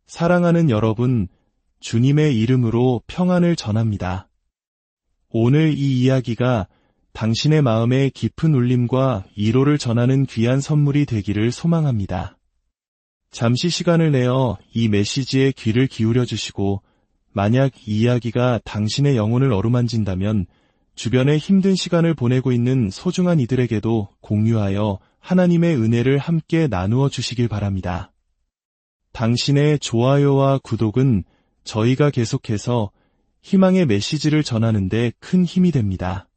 사랑하는 여러분, 주님의 이름으로 평안을 전합니다. 오늘 이 이야기가 당신의 마음에 깊은 울림과 위로를 전하는 귀한 선물이 되기를 소망합니다. 잠시 시간을 내어 이 메시지에 귀를 기울여 주시고, 만약 이 이야기가 당신의 영혼을 어루만진다면 주변에 힘든 시간을 보내고 있는 소중한 이들에게도 공유하여 하나님의 은혜를 함께 나누어 주시길 바랍니다. 당신의 좋아요와 구독은 저희가 계속해서 희망의 메시지를 전하는 데 큰 힘이 됩니다.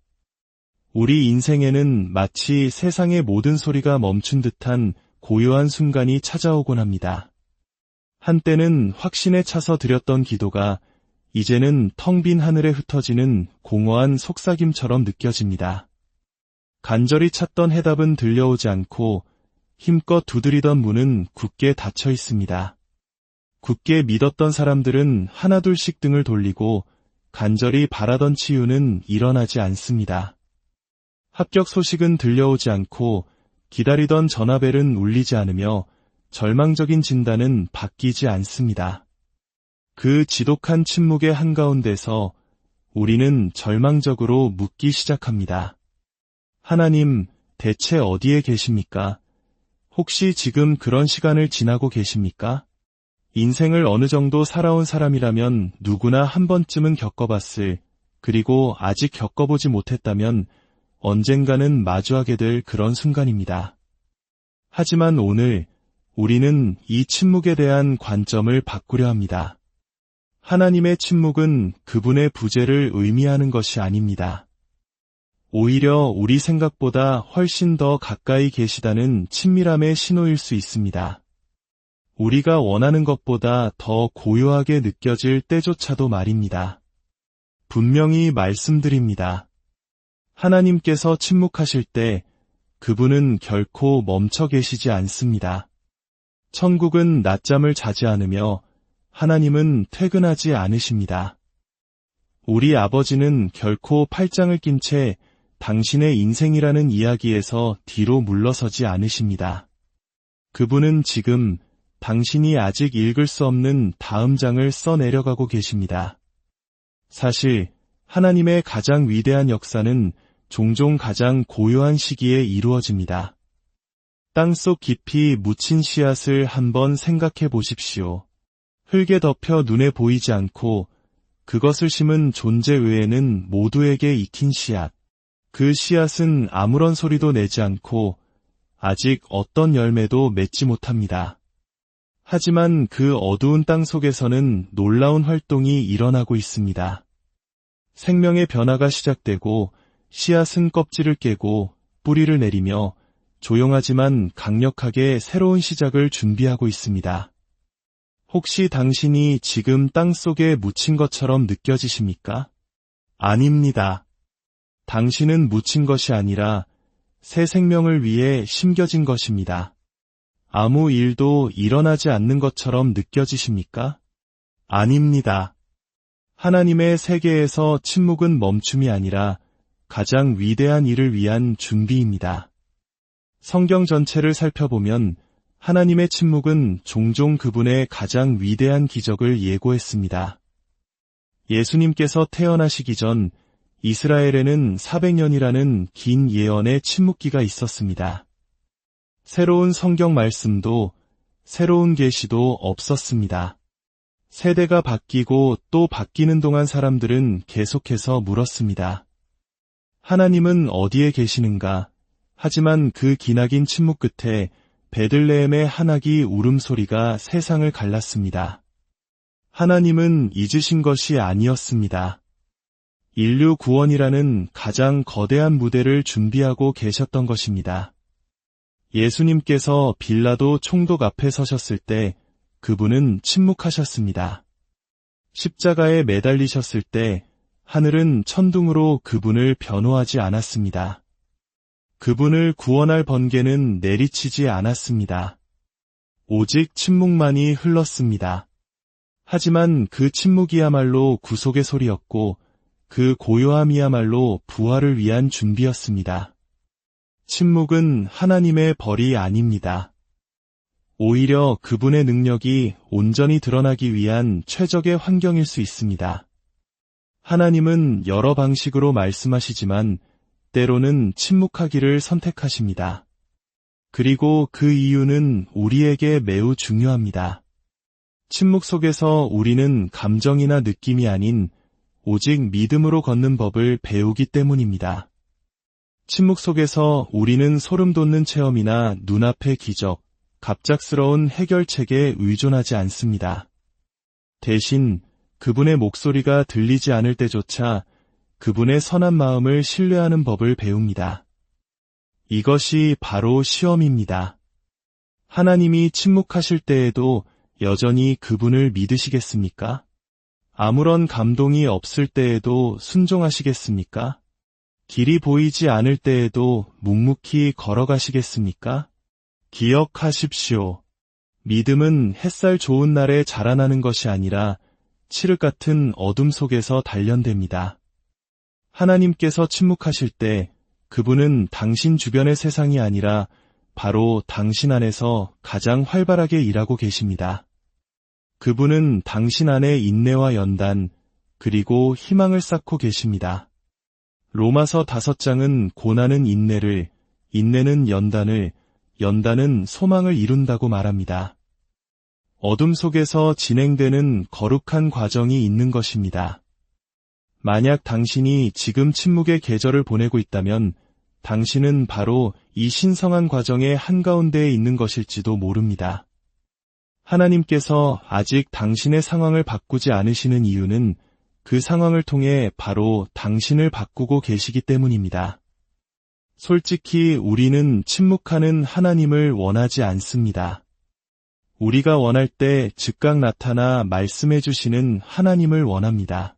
우리 인생에는 마치 세상의 모든 소리가 멈춘 듯한 고요한 순간이 찾아오곤 합니다. 한때는 확신에 차서 드렸던 기도가 이제는 텅 빈 하늘에 흩어지는 공허한 속삭임처럼 느껴집니다. 간절히 찾던 해답은 들려오지 않고 힘껏 두드리던 문은 굳게 닫혀 있습니다. 굳게 믿었던 사람들은 하나둘씩 등을 돌리고 간절히 바라던 치유는 일어나지 않습니다. 합격 소식은 들려오지 않고 기다리던 전화벨은 울리지 않으며 절망적인 진단은 바뀌지 않습니다. 그 지독한 침묵의 한가운데서 우리는 절망적으로 묻기 시작합니다. 하나님, 대체 어디에 계십니까? 혹시 지금 그런 시간을 지나고 계십니까? 인생을 어느 정도 살아온 사람이라면 누구나 한 번쯤은 겪어봤을, 그리고 아직 겪어보지 못했다면 언젠가는 마주하게 될 그런 순간입니다. 하지만 오늘 우리는 이 침묵에 대한 관점을 바꾸려 합니다. 하나님의 침묵은 그분의 부재를 의미하는 것이 아닙니다. 오히려 우리 생각보다 훨씬 더 가까이 계시다는 친밀함의 신호일 수 있습니다. 우리가 원하는 것보다 더 고요하게 느껴질 때조차도 말입니다. 분명히 말씀드립니다. 하나님께서 침묵하실 때 그분은 결코 멈춰 계시지 않습니다. 천국은 낮잠을 자지 않으며 하나님은 퇴근하지 않으십니다. 우리 아버지는 결코 팔짱을 낀 채 당신의 인생이라는 이야기에서 뒤로 물러서지 않으십니다. 그분은 지금 당신이 아직 읽을 수 없는 다음 장을 써내려가고 계십니다. 사실 하나님의 가장 위대한 역사는 종종 가장 고요한 시기에 이루어집니다. 땅속 깊이 묻힌 씨앗을 한번 생각해 보십시오. 흙에 덮여 눈에 보이지 않고 그것을 심은 존재 외에는 모두에게 익힌 씨앗. 그 씨앗은 아무런 소리도 내지 않고 아직 어떤 열매도 맺지 못합니다. 하지만 그 어두운 땅 속에서는 놀라운 활동이 일어나고 있습니다. 생명의 변화가 시작되고 씨앗은 껍질을 깨고 뿌리를 내리며 조용하지만 강력하게 새로운 시작을 준비하고 있습니다. 혹시 당신이 지금 땅 속에 묻힌 것처럼 느껴지십니까? 아닙니다. 당신은 묻힌 것이 아니라 새 생명을 위해 심겨진 것입니다. 아무 일도 일어나지 않는 것처럼 느껴지십니까? 아닙니다. 하나님의 세계에서 침묵은 멈춤이 아니라 가장 위대한 일을 위한 준비입니다. 성경 전체를 살펴보면 하나님의 침묵은 종종 그분의 가장 위대한 기적을 예고했습니다. 예수님께서 태어나시기 전 이스라엘에는 400년이라는 긴 예언의 침묵기가 있었습니다. 새로운 성경 말씀도 새로운 계시도 없었습니다. 세대가 바뀌고 또 바뀌는 동안 사람들은 계속해서 물었습니다. 하나님은 어디에 계시는가? 하지만 그 기나긴 침묵 끝에 베들레헴의 한아기 울음소리가 세상을 갈랐습니다. 하나님은 잊으신 것이 아니었습니다. 인류 구원이라는 가장 거대한 무대를 준비하고 계셨던 것입니다. 예수님께서 빌라도 총독 앞에 서셨을 때 그분은 침묵하셨습니다. 십자가에 매달리셨을 때 하늘은 천둥으로 그분을 변호하지 않았습니다. 그분을 구원할 번개는 내리치지 않았습니다. 오직 침묵만이 흘렀습니다. 하지만 그 침묵이야말로 구속의 소리였고 그 고요함이야말로 부활을 위한 준비였습니다. 침묵은 하나님의 벌이 아닙니다. 오히려 그분의 능력이 온전히 드러나기 위한 최적의 환경일 수 있습니다. 하나님은 여러 방식으로 말씀하시지만 때로는 침묵하기를 선택하십니다. 그리고 그 이유는 우리에게 매우 중요합니다. 침묵 속에서 우리는 감정이나 느낌이 아닌 오직 믿음으로 걷는 법을 배우기 때문입니다. 침묵 속에서 우리는 소름 돋는 체험이나 눈앞의 기적, 갑작스러운 해결책에 의존하지 않습니다. 대신 그분의 목소리가 들리지 않을 때조차 그분의 선한 마음을 신뢰하는 법을 배웁니다. 이것이 바로 시험입니다. 하나님이 침묵하실 때에도 여전히 그분을 믿으시겠습니까? 아무런 감동이 없을 때에도 순종하시겠습니까? 길이 보이지 않을 때에도 묵묵히 걸어가시겠습니까? 기억하십시오. 믿음은 햇살 좋은 날에 자라나는 것이 아니라 칠흑 같은 어둠 속에서 단련됩니다. 하나님께서 침묵하실 때 그분은 당신 주변의 세상이 아니라 바로 당신 안에서 가장 활발하게 일하고 계십니다. 그분은 당신 안에 인내와 연단, 그리고 희망을 쌓고 계십니다. 로마서 5장은 고난은 인내를, 인내는 연단을, 연단은 소망을 이룬다고 말합니다. 어둠 속에서 진행되는 거룩한 과정이 있는 것입니다. 만약 당신이 지금 침묵의 계절을 보내고 있다면 당신은 바로 이 신성한 과정의 한가운데에 있는 것일지도 모릅니다. 하나님께서 아직 당신의 상황을 바꾸지 않으시는 이유는 그 상황을 통해 바로 당신을 바꾸고 계시기 때문입니다. 솔직히 우리는 침묵하는 하나님을 원하지 않습니다. 우리가 원할 때 즉각 나타나 말씀해 주시는 하나님을 원합니다.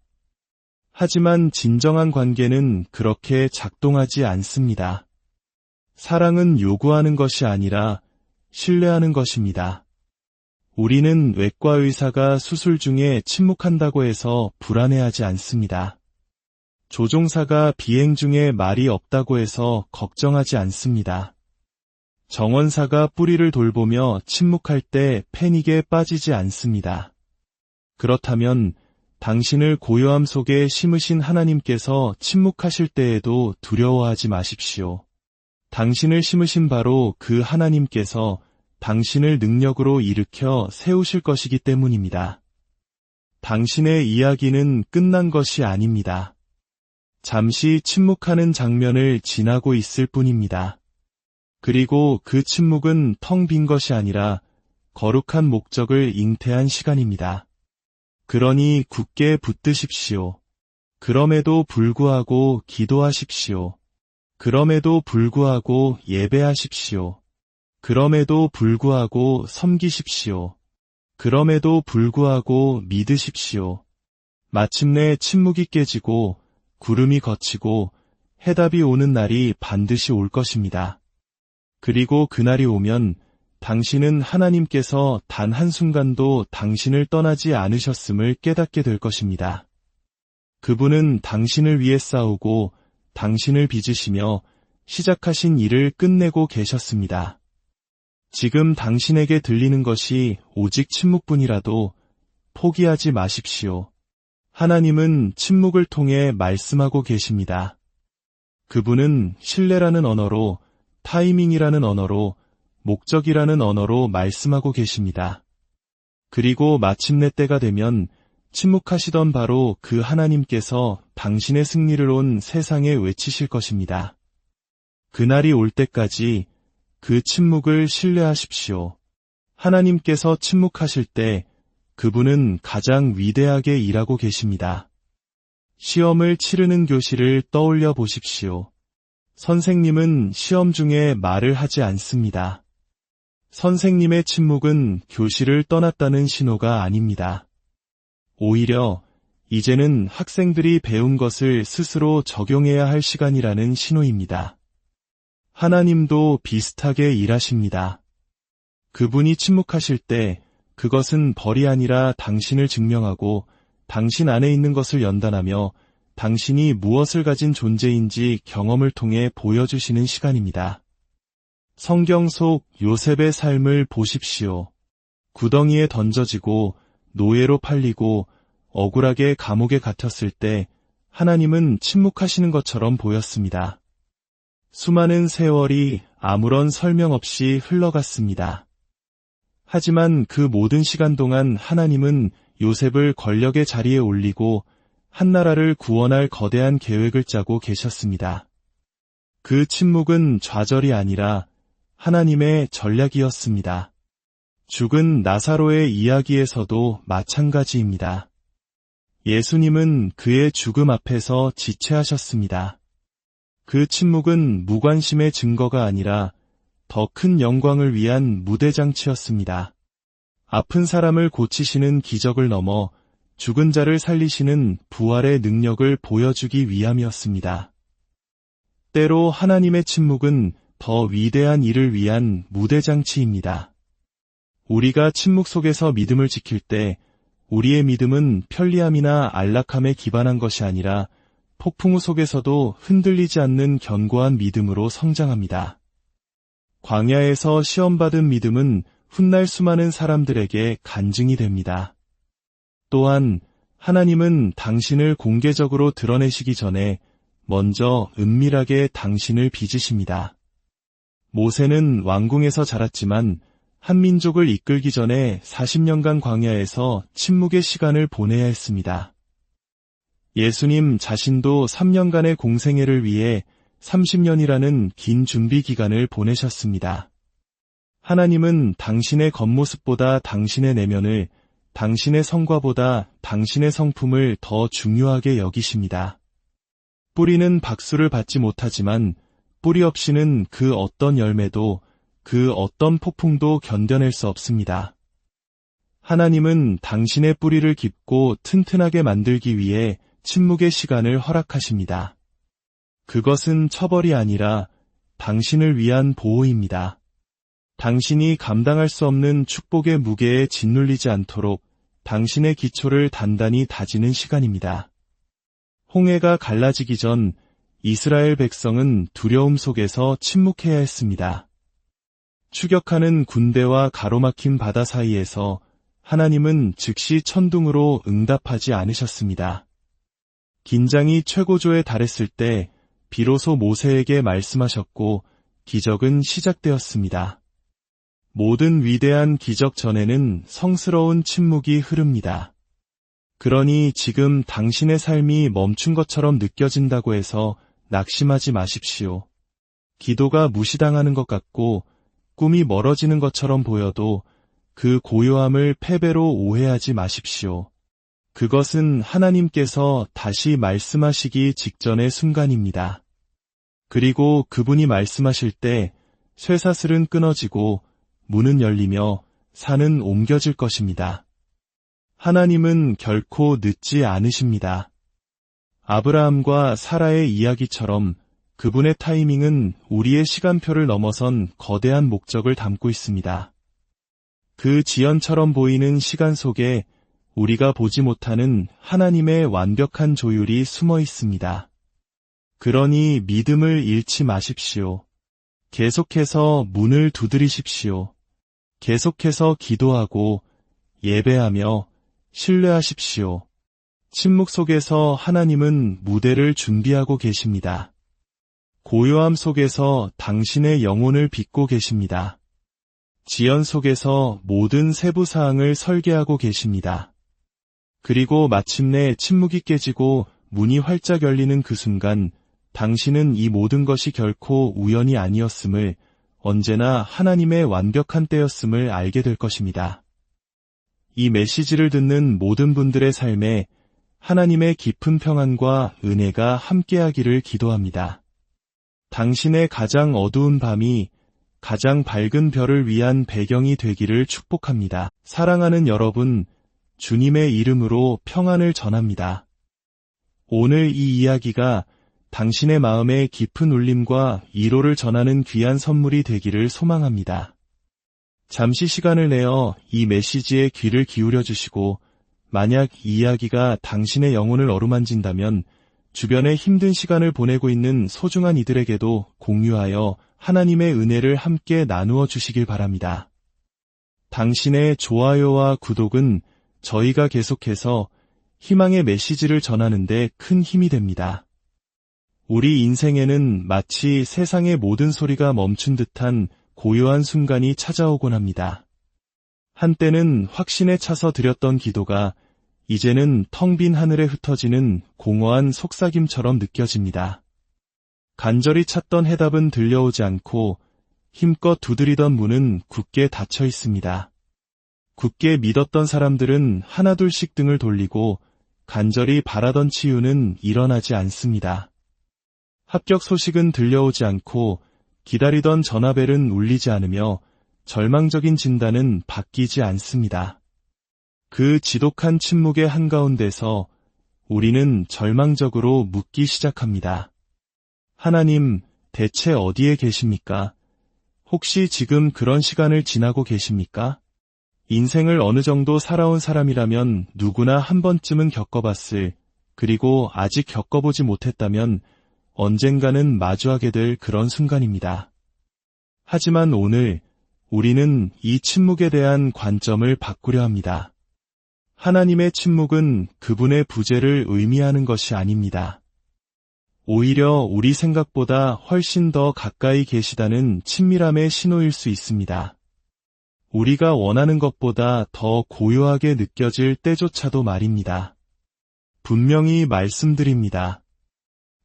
하지만 진정한 관계는 그렇게 작동하지 않습니다. 사랑은 요구하는 것이 아니라 신뢰하는 것입니다. 우리는 외과 의사가 수술 중에 침묵한다고 해서 불안해하지 않습니다. 조종사가 비행 중에 말이 없다고 해서 걱정하지 않습니다. 정원사가 뿌리를 돌보며 침묵할 때 패닉에 빠지지 않습니다. 그렇다면 당신을 고요함 속에 심으신 하나님께서 침묵하실 때에도 두려워하지 마십시오. 당신을 심으신 바로 그 하나님께서 당신을 능력으로 일으켜 세우실 것이기 때문입니다. 당신의 이야기는 끝난 것이 아닙니다. 잠시 침묵하는 장면을 지나고 있을 뿐입니다. 그리고 그 침묵은 텅 빈 것이 아니라 거룩한 목적을 잉태한 시간입니다. 그러니 굳게 붙드십시오. 그럼에도 불구하고 기도하십시오. 그럼에도 불구하고 예배하십시오. 그럼에도 불구하고 섬기십시오. 그럼에도 불구하고 믿으십시오. 마침내 침묵이 깨지고 구름이 걷히고 해답이 오는 날이 반드시 올 것입니다. 그리고 그날이 오면 당신은 하나님께서 단 한순간도 당신을 떠나지 않으셨음을 깨닫게 될 것입니다. 그분은 당신을 위해 싸우고 당신을 빚으시며 시작하신 일을 끝내고 계셨습니다. 지금 당신에게 들리는 것이 오직 침묵뿐이라도 포기하지 마십시오. 하나님은 침묵을 통해 말씀하고 계십니다. 그분은 신뢰라는 언어로, 타이밍이라는 언어로, 목적이라는 언어로 말씀하고 계십니다. 그리고 마침내 때가 되면 침묵하시던 바로 그 하나님께서 당신의 승리를 온 세상에 외치실 것입니다. 그날이 올 때까지 그 침묵을 신뢰하십시오. 하나님께서 침묵하실 때 그분은 가장 위대하게 일하고 계십니다. 시험을 치르는 교실을 떠올려 보십시오. 선생님은 시험 중에 말을 하지 않습니다. 선생님의 침묵은 교실을 떠났다는 신호가 아닙니다. 오히려 이제는 학생들이 배운 것을 스스로 적용해야 할 시간이라는 신호입니다. 하나님도 비슷하게 일하십니다. 그분이 침묵하실 때 그것은 벌이 아니라 당신을 증명하고 당신 안에 있는 것을 연단하며 당신이 무엇을 가진 존재인지 경험을 통해 보여주시는 시간입니다. 성경 속 요셉의 삶을 보십시오. 구덩이에 던져지고 노예로 팔리고 억울하게 감옥에 갇혔을 때 하나님은 침묵하시는 것처럼 보였습니다. 수많은 세월이 아무런 설명 없이 흘러갔습니다. 하지만 그 모든 시간 동안 하나님은 요셉을 권력의 자리에 올리고 한 나라를 구원할 거대한 계획을 짜고 계셨습니다. 그 침묵은 좌절이 아니라 하나님의 전략이었습니다. 죽은 나사로의 이야기에서도 마찬가지입니다. 예수님은 그의 죽음 앞에서 지체하셨습니다. 그 침묵은 무관심의 증거가 아니라 더 큰 영광을 위한 무대장치였습니다. 아픈 사람을 고치시는 기적을 넘어 죽은 자를 살리시는 부활의 능력을 보여주기 위함이었습니다. 때로 하나님의 침묵은 더 위대한 일을 위한 무대장치입니다. 우리가 침묵 속에서 믿음을 지킬 때 우리의 믿음은 편리함이나 안락함에 기반한 것이 아니라 폭풍우 속에서도 흔들리지 않는 견고한 믿음으로 성장합니다. 광야에서 시험받은 믿음은 훗날 수많은 사람들에게 간증이 됩니다. 또한 하나님은 당신을 공개적으로 드러내시기 전에 먼저 은밀하게 당신을 빚으십니다. 모세는 왕궁에서 자랐지만 한 민족을 이끌기 전에 40년간 광야에서 침묵의 시간을 보내야 했습니다. 예수님 자신도 3년간의 공생애를 위해 30년이라는 긴 준비 기간을 보내셨습니다. 하나님은 당신의 겉모습보다 당신의 내면을, 당신의 성과보다 당신의 성품을 더 중요하게 여기십니다. 뿌리는 박수를 받지 못하지만 뿌리 없이는 그 어떤 열매도, 그 어떤 폭풍도 견뎌낼 수 없습니다. 하나님은 당신의 뿌리를 깊고 튼튼하게 만들기 위해 침묵의 시간을 허락하십니다. 그것은 처벌이 아니라 당신을 위한 보호입니다. 당신이 감당할 수 없는 축복의 무게에 짓눌리지 않도록 당신의 기초를 단단히 다지는 시간입니다. 홍해가 갈라지기 전 이스라엘 백성은 두려움 속에서 침묵해야 했습니다. 추격하는 군대와 가로막힌 바다 사이에서 하나님은 즉시 천둥으로 응답하지 않으셨습니다. 긴장이 최고조에 달했을 때 비로소 모세에게 말씀하셨고 기적은 시작되었습니다. 모든 위대한 기적 전에는 성스러운 침묵이 흐릅니다. 그러니 지금 당신의 삶이 멈춘 것처럼 느껴진다고 해서 낙심하지 마십시오. 기도가 무시당하는 것 같고 꿈이 멀어지는 것처럼 보여도 그 고요함을 패배로 오해하지 마십시오. 그것은 하나님께서 다시 말씀하시기 직전의 순간입니다. 그리고 그분이 말씀하실 때 쇠사슬은 끊어지고 문은 열리며 산은 옮겨질 것입니다. 하나님은 결코 늦지 않으십니다. 아브라함과 사라의 이야기처럼 그분의 타이밍은 우리의 시간표를 넘어선 거대한 목적을 담고 있습니다. 그 지연처럼 보이는 시간 속에 우리가 보지 못하는 하나님의 완벽한 조율이 숨어 있습니다. 그러니 믿음을 잃지 마십시오. 계속해서 문을 두드리십시오. 계속해서 기도하고 예배하며 신뢰하십시오. 침묵 속에서 하나님은 무대를 준비하고 계십니다. 고요함 속에서 당신의 영혼을 빚고 계십니다. 지연 속에서 모든 세부 사항을 설계하고 계십니다. 그리고 마침내 침묵이 깨지고 문이 활짝 열리는 그 순간 당신은 이 모든 것이 결코 우연이 아니었음을, 언제나 하나님의 완벽한 때였음을 알게 될 것입니다. 이 메시지를 듣는 모든 분들의 삶에 하나님의 깊은 평안과 은혜가 함께하기를 기도합니다. 당신의 가장 어두운 밤이 가장 밝은 별을 위한 배경이 되기를 축복합니다. 사랑하는 여러분, 주님의 이름으로 평안을 전합니다. 오늘 이 이야기가 당신의 마음에 깊은 울림과 위로를 전하는 귀한 선물이 되기를 소망합니다. 잠시 시간을 내어 이 메시지에 귀를 기울여 주시고, 만약 이 이야기가 당신의 영혼을 어루만진다면 주변에 힘든 시간을 보내고 있는 소중한 이들에게도 공유하여 하나님의 은혜를 함께 나누어 주시길 바랍니다. 당신의 좋아요와 구독은 저희가 계속해서 희망의 메시지를 전하는 데 큰 힘이 됩니다. 우리 인생에는 마치 세상의 모든 소리가 멈춘 듯한 고요한 순간이 찾아오곤 합니다. 한때는 확신에 차서 드렸던 기도가 이제는 텅 빈 하늘에 흩어지는 공허한 속삭임처럼 느껴집니다. 간절히 찾던 해답은 들려오지 않고 힘껏 두드리던 문은 굳게 닫혀 있습니다. 굳게 믿었던 사람들은 하나둘씩 등을 돌리고 간절히 바라던 치유는 일어나지 않습니다. 합격 소식은 들려오지 않고 기다리던 전화벨은 울리지 않으며 절망적인 진단은 바뀌지 않습니다. 그 지독한 침묵의 한가운데서 우리는 절망적으로 묻기 시작합니다. 하나님, 대체 어디에 계십니까? 혹시 지금 그런 시간을 지나고 계십니까? 인생을 어느 정도 살아온 사람이라면 누구나 한 번쯤은 겪어봤을, 그리고 아직 겪어보지 못했다면 언젠가는 마주하게 될 그런 순간입니다. 하지만 오늘 우리는 이 침묵에 대한 관점을 바꾸려 합니다. 하나님의 침묵은 그분의 부재를 의미하는 것이 아닙니다. 오히려 우리 생각보다 훨씬 더 가까이 계시다는 친밀함의 신호일 수 있습니다. 우리가 원하는 것보다 더 고요하게 느껴질 때조차도 말입니다. 분명히 말씀드립니다.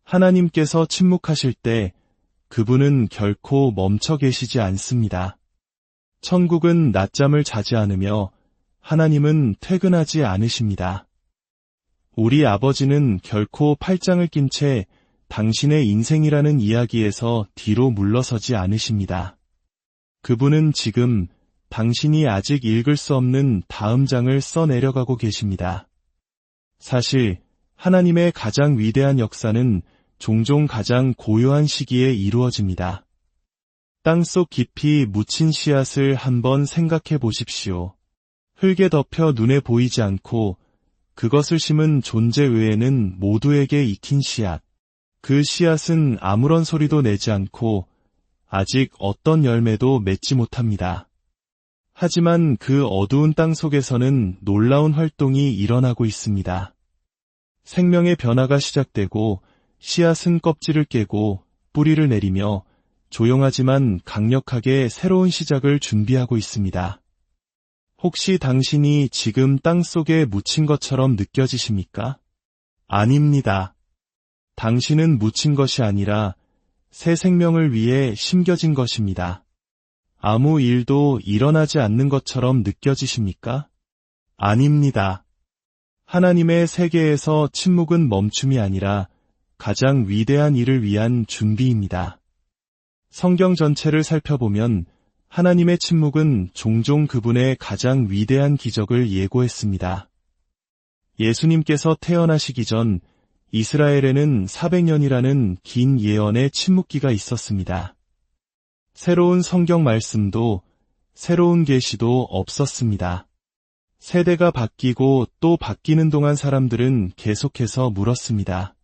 하나님께서 침묵하실 때 그분은 결코 멈춰 계시지 않습니다. 천국은 낮잠을 자지 않으며 하나님은 퇴근하지 않으십니다. 우리 아버지는 결코 팔짱을 낀 채 당신의 인생이라는 이야기에서 뒤로 물러서지 않으십니다. 그분은 지금 당신이 아직 읽을 수 없는 다음 장을 써내려가고 계십니다. 사실 하나님의 가장 위대한 역사는 종종 가장 고요한 시기에 이루어집니다. 땅속 깊이 묻힌 씨앗을 한번 생각해 보십시오. 흙에 덮여 눈에 보이지 않고 그것을 심은 존재 외에는 모두에게 익힌 씨앗. 그 씨앗은 아무런 소리도 내지 않고 아직 어떤 열매도 맺지 못합니다. 하지만 그 어두운 땅 속에서는 놀라운 활동이 일어나고 있습니다. 생명의 변화가 시작되고 씨앗은 껍질을 깨고 뿌리를 내리며 조용하지만 강력하게 새로운 시작을 준비하고 있습니다. 혹시 당신이 지금 땅 속에 묻힌 것처럼 느껴지십니까? 아닙니다. 당신은 묻힌 것이 아니라 새 생명을 위해 심겨진 것입니다. 아무 일도 일어나지 않는 것처럼 느껴지십니까? 아닙니다. 하나님의 세계에서 침묵은 멈춤이 아니라 가장 위대한 일을 위한 준비입니다. 성경 전체를 살펴보면 하나님의 침묵은 종종 그분의 가장 위대한 기적을 예고했습니다. 예수님께서 태어나시기 전 이스라엘에는 400년이라는 긴 예언의 침묵기가 있었습니다. 새로운 성경 말씀도 새로운 계시도 없었습니다. 세대가 바뀌고 또 바뀌는 동안 사람들은 계속해서 물었습니다.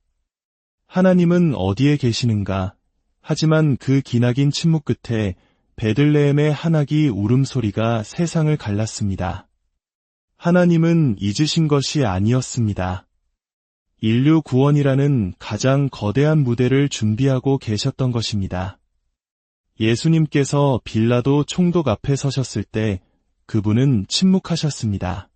하나님은 어디에 계시는가? 하지만 그 기나긴 침묵 끝에 베들레헴의 한나기 울음소리가 세상을 갈랐습니다. 하나님은 잊으신 것이 아니었습니다. 인류 구원이라는 가장 거대한 무대를 준비하고 계셨던 것입니다. 예수님께서 빌라도 총독 앞에 서셨을 때 그분은 침묵하셨습니다.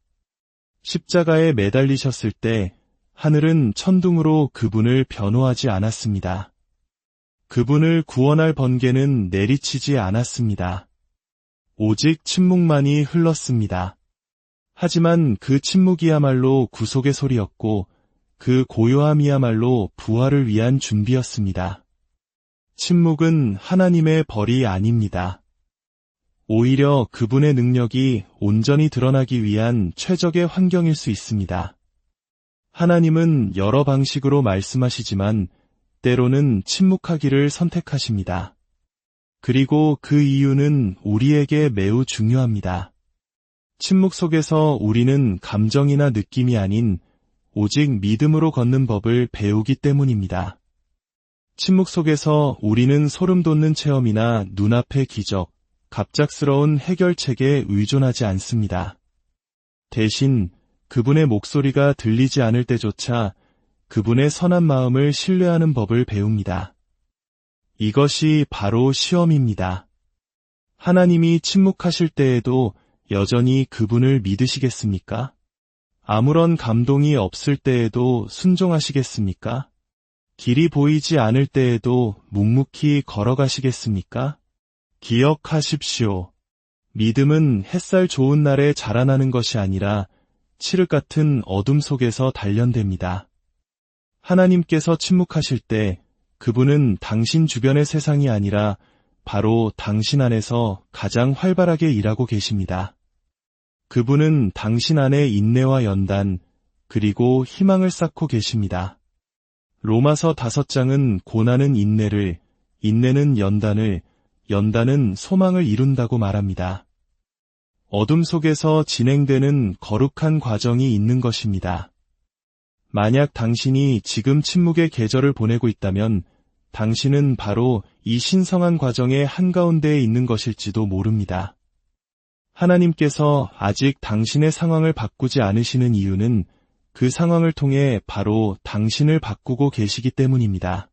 십자가에 매달리셨을 때 하늘은 천둥으로 그분을 변호하지 않았습니다. 그분을 구원할 번개는 내리치지 않았습니다. 오직 침묵만이 흘렀습니다. 하지만 그 침묵이야말로 구속의 소리였고 그 고요함이야말로 부활을 위한 준비였습니다. 침묵은 하나님의 벌이 아닙니다. 오히려 그분의 능력이 온전히 드러나기 위한 최적의 환경일 수 있습니다. 하나님은 여러 방식으로 말씀하시지만 때로는 침묵하기를 선택하십니다. 그리고 그 이유는 우리에게 매우 중요합니다. 침묵 속에서 우리는 감정이나 느낌이 아닌 오직 믿음으로 걷는 법을 배우기 때문입니다. 침묵 속에서 우리는 소름 돋는 체험이나 눈앞의 기적, 갑작스러운 해결책에 의존하지 않습니다. 대신 그분의 목소리가 들리지 않을 때조차 그분의 선한 마음을 신뢰하는 법을 배웁니다. 이것이 바로 시험입니다. 하나님이 침묵하실 때에도 여전히 그분을 믿으시겠습니까? 아무런 감동이 없을 때에도 순종하시겠습니까? 길이 보이지 않을 때에도 묵묵히 걸어가시겠습니까? 기억하십시오. 믿음은 햇살 좋은 날에 자라나는 것이 아니라 칠흑 같은 어둠 속에서 단련됩니다. 하나님께서 침묵하실 때 그분은 당신 주변의 세상이 아니라 바로 당신 안에서 가장 활발하게 일하고 계십니다. 그분은 당신 안에 인내와 연단, 그리고 희망을 쌓고 계십니다. 로마서 5장은 고난은 인내를, 인내는 연단을, 연단은 소망을 이룬다고 말합니다. 어둠 속에서 진행되는 거룩한 과정이 있는 것입니다. 만약 당신이 지금 침묵의 계절을 보내고 있다면 당신은 바로 이 신성한 과정의 한가운데에 있는 것일지도 모릅니다. 하나님께서 아직 당신의 상황을 바꾸지 않으시는 이유는 그 상황을 통해 바로 당신을 바꾸고 계시기 때문입니다.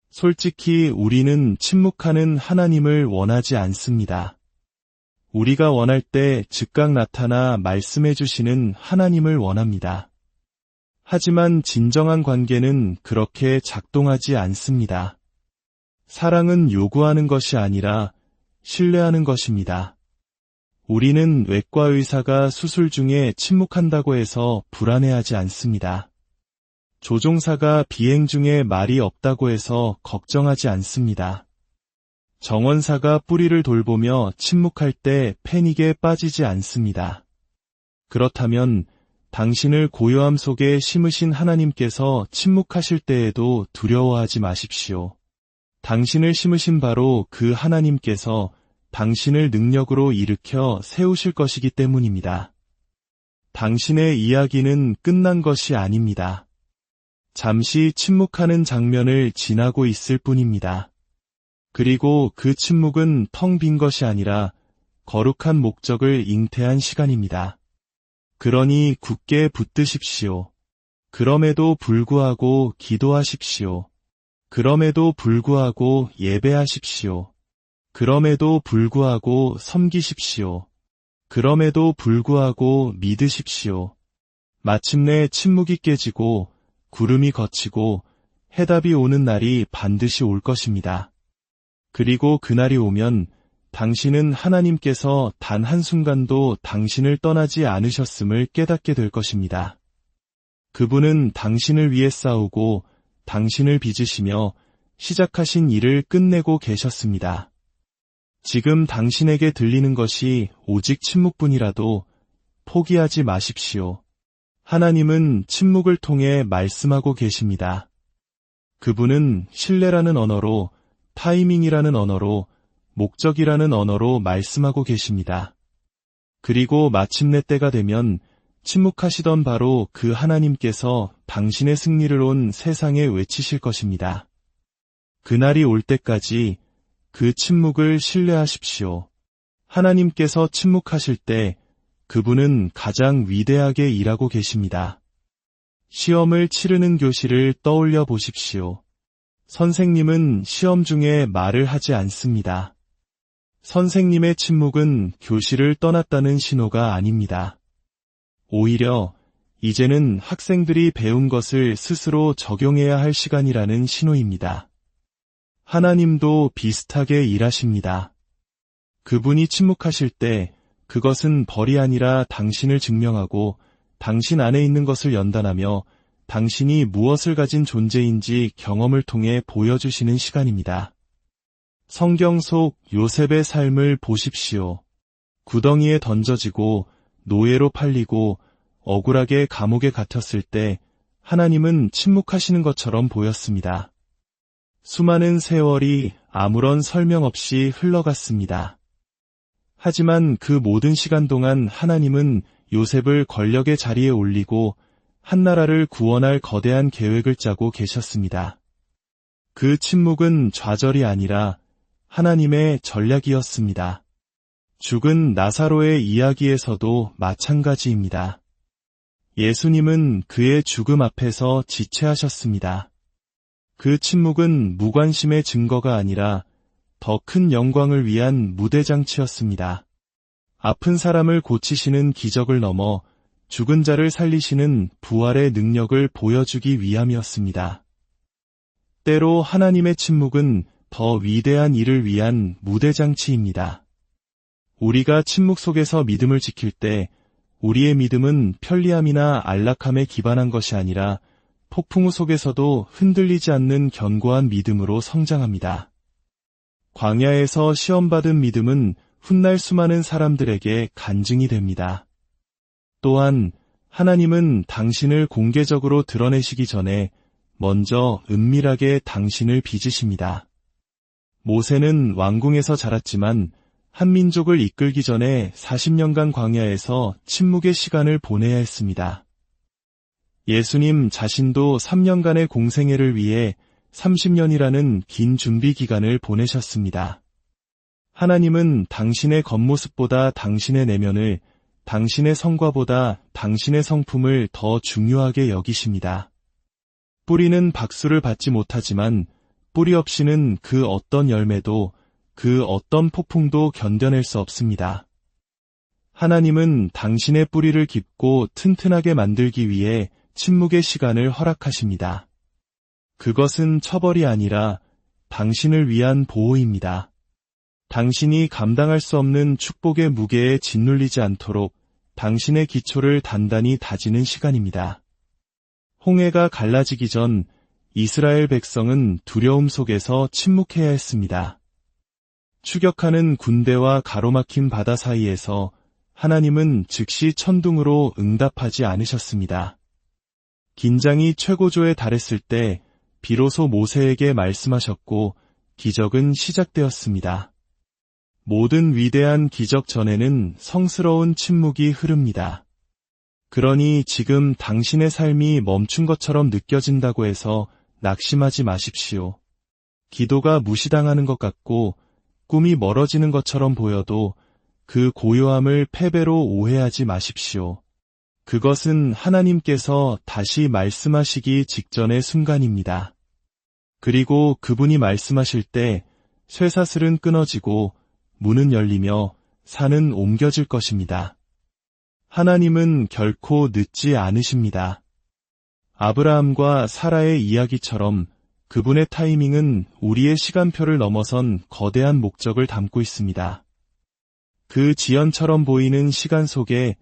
솔직히 우리는 침묵하는 하나님을 원하지 않습니다. 우리가 원할 때 즉각 나타나 말씀해 주시는 하나님을 원합니다. 하지만 진정한 관계는 그렇게 작동하지 않습니다. 사랑은 요구하는 것이 아니라 신뢰하는 것입니다. 우리는 외과 의사가 수술 중에 침묵한다고 해서 불안해하지 않습니다. 조종사가 비행 중에 말이 없다고 해서 걱정하지 않습니다. 정원사가 뿌리를 돌보며 침묵할 때 패닉에 빠지지 않습니다. 그렇다면 당신을 고요함 속에 심으신 하나님께서 침묵하실 때에도 두려워하지 마십시오. 당신을 심으신 바로 그 하나님께서 당신을 능력으로 일으켜 세우실 것이기 때문입니다. 당신의 이야기는 끝난 것이 아닙니다. 잠시 침묵하는 장면을 지나고 있을 뿐입니다. 그리고 그 침묵은 텅 빈 것이 아니라 거룩한 목적을 잉태한 시간입니다. 그러니 굳게 붙드십시오. 그럼에도 불구하고 기도하십시오. 그럼에도 불구하고 예배하십시오. 그럼에도 불구하고 섬기십시오. 그럼에도 불구하고 믿으십시오. 마침내 침묵이 깨지고 구름이 걷히고 해답이 오는 날이 반드시 올 것입니다. 그리고 그날이 오면 당신은 하나님께서 단 한순간도 당신을 떠나지 않으셨음을 깨닫게 될 것입니다. 그분은 당신을 위해 싸우고 당신을 빚으시며 시작하신 일을 끝내고 계셨습니다. 지금 당신에게 들리는 것이 오직 침묵뿐이라도 포기하지 마십시오. 하나님은 침묵을 통해 말씀하고 계십니다. 그분은 신뢰라는 언어로, 타이밍이라는 언어로, 목적이라는 언어로 말씀하고 계십니다. 그리고 마침내 때가 되면 침묵하시던 바로 그 하나님께서 당신의 승리를 온 세상에 외치실 것입니다. 그날이 올 때까지 그 침묵을 신뢰하십시오. 하나님께서 침묵하실 때 그분은 가장 위대하게 일하고 계십니다. 시험을 치르는 교실을 떠올려 보십시오. 선생님은 시험 중에 말을 하지 않습니다. 선생님의 침묵은 교실을 떠났다는 신호가 아닙니다. 오히려 이제는 학생들이 배운 것을 스스로 적용해야 할 시간이라는 신호입니다. 하나님도 비슷하게 일하십니다. 그분이 침묵하실 때 그것은 벌이 아니라 당신을 증명하고 당신 안에 있는 것을 연단하며 당신이 무엇을 가진 존재인지 경험을 통해 보여주시는 시간입니다. 성경 속 요셉의 삶을 보십시오. 구덩이에 던져지고 노예로 팔리고 억울하게 감옥에 갇혔을 때 하나님은 침묵하시는 것처럼 보였습니다. 수많은 세월이 아무런 설명 없이 흘러갔습니다. 하지만 그 모든 시간 동안 하나님은 요셉을 권력의 자리에 올리고 한 나라를 구원할 거대한 계획을 짜고 계셨습니다. 그 침묵은 좌절이 아니라 하나님의 전략이었습니다. 죽은 나사로의 이야기에서도 마찬가지입니다. 예수님은 그의 죽음 앞에서 지체하셨습니다. 그 침묵은 무관심의 증거가 아니라 더 큰 영광을 위한 무대장치였습니다. 아픈 사람을 고치시는 기적을 넘어 죽은 자를 살리시는 부활의 능력을 보여주기 위함이었습니다. 때로 하나님의 침묵은 더 위대한 일을 위한 무대장치입니다. 우리가 침묵 속에서 믿음을 지킬 때 우리의 믿음은 편리함이나 안락함에 기반한 것이 아니라 폭풍우 속에서도 흔들리지 않는 견고한 믿음으로 성장합니다. 광야에서 시험받은 믿음은 훗날 수많은 사람들에게 간증이 됩니다. 또한 하나님은 당신을 공개적으로 드러내시기 전에 먼저 은밀하게 당신을 빚으십니다. 모세는 왕궁에서 자랐지만 한 민족을 이끌기 전에 40년간 광야에서 침묵의 시간을 보내야 했습니다. 예수님 자신도 3년간의 공생애를 위해 30년이라는 긴 준비 기간을 보내셨습니다. 하나님은 당신의 겉모습보다 당신의 내면을, 당신의 성과보다 당신의 성품을 더 중요하게 여기십니다. 뿌리는 박수를 받지 못하지만 뿌리 없이는 그 어떤 열매도, 그 어떤 폭풍도 견뎌낼 수 없습니다. 하나님은 당신의 뿌리를 깊고 튼튼하게 만들기 위해 침묵의 시간을 허락하십니다. 그것은 처벌이 아니라 당신을 위한 보호입니다. 당신이 감당할 수 없는 축복의 무게에 짓눌리지 않도록 당신의 기초를 단단히 다지는 시간입니다. 홍해가 갈라지기 전 이스라엘 백성은 두려움 속에서 침묵해야 했습니다. 추격하는 군대와 가로막힌 바다 사이에서 하나님은 즉시 천둥으로 응답하지 않으셨습니다. 긴장이 최고조에 달했을 때 비로소 모세에게 말씀하셨고 기적은 시작되었습니다. 모든 위대한 기적 전에는 성스러운 침묵이 흐릅니다. 그러니 지금 당신의 삶이 멈춘 것처럼 느껴진다고 해서 낙심하지 마십시오. 기도가 무시당하는 것 같고 꿈이 멀어지는 것처럼 보여도 그 고요함을 패배로 오해하지 마십시오. 그것은 하나님께서 다시 말씀하시기 직전의 순간입니다. 그리고 그분이 말씀하실 때 쇠사슬은 끊어지고 문은 열리며 산은 옮겨질 것입니다. 하나님은 결코 늦지 않으십니다. 아브라함과 사라의 이야기처럼 그분의 타이밍은 우리의 시간표를 넘어선 거대한 목적을 담고 있습니다. 그 지연처럼 보이는 시간 속에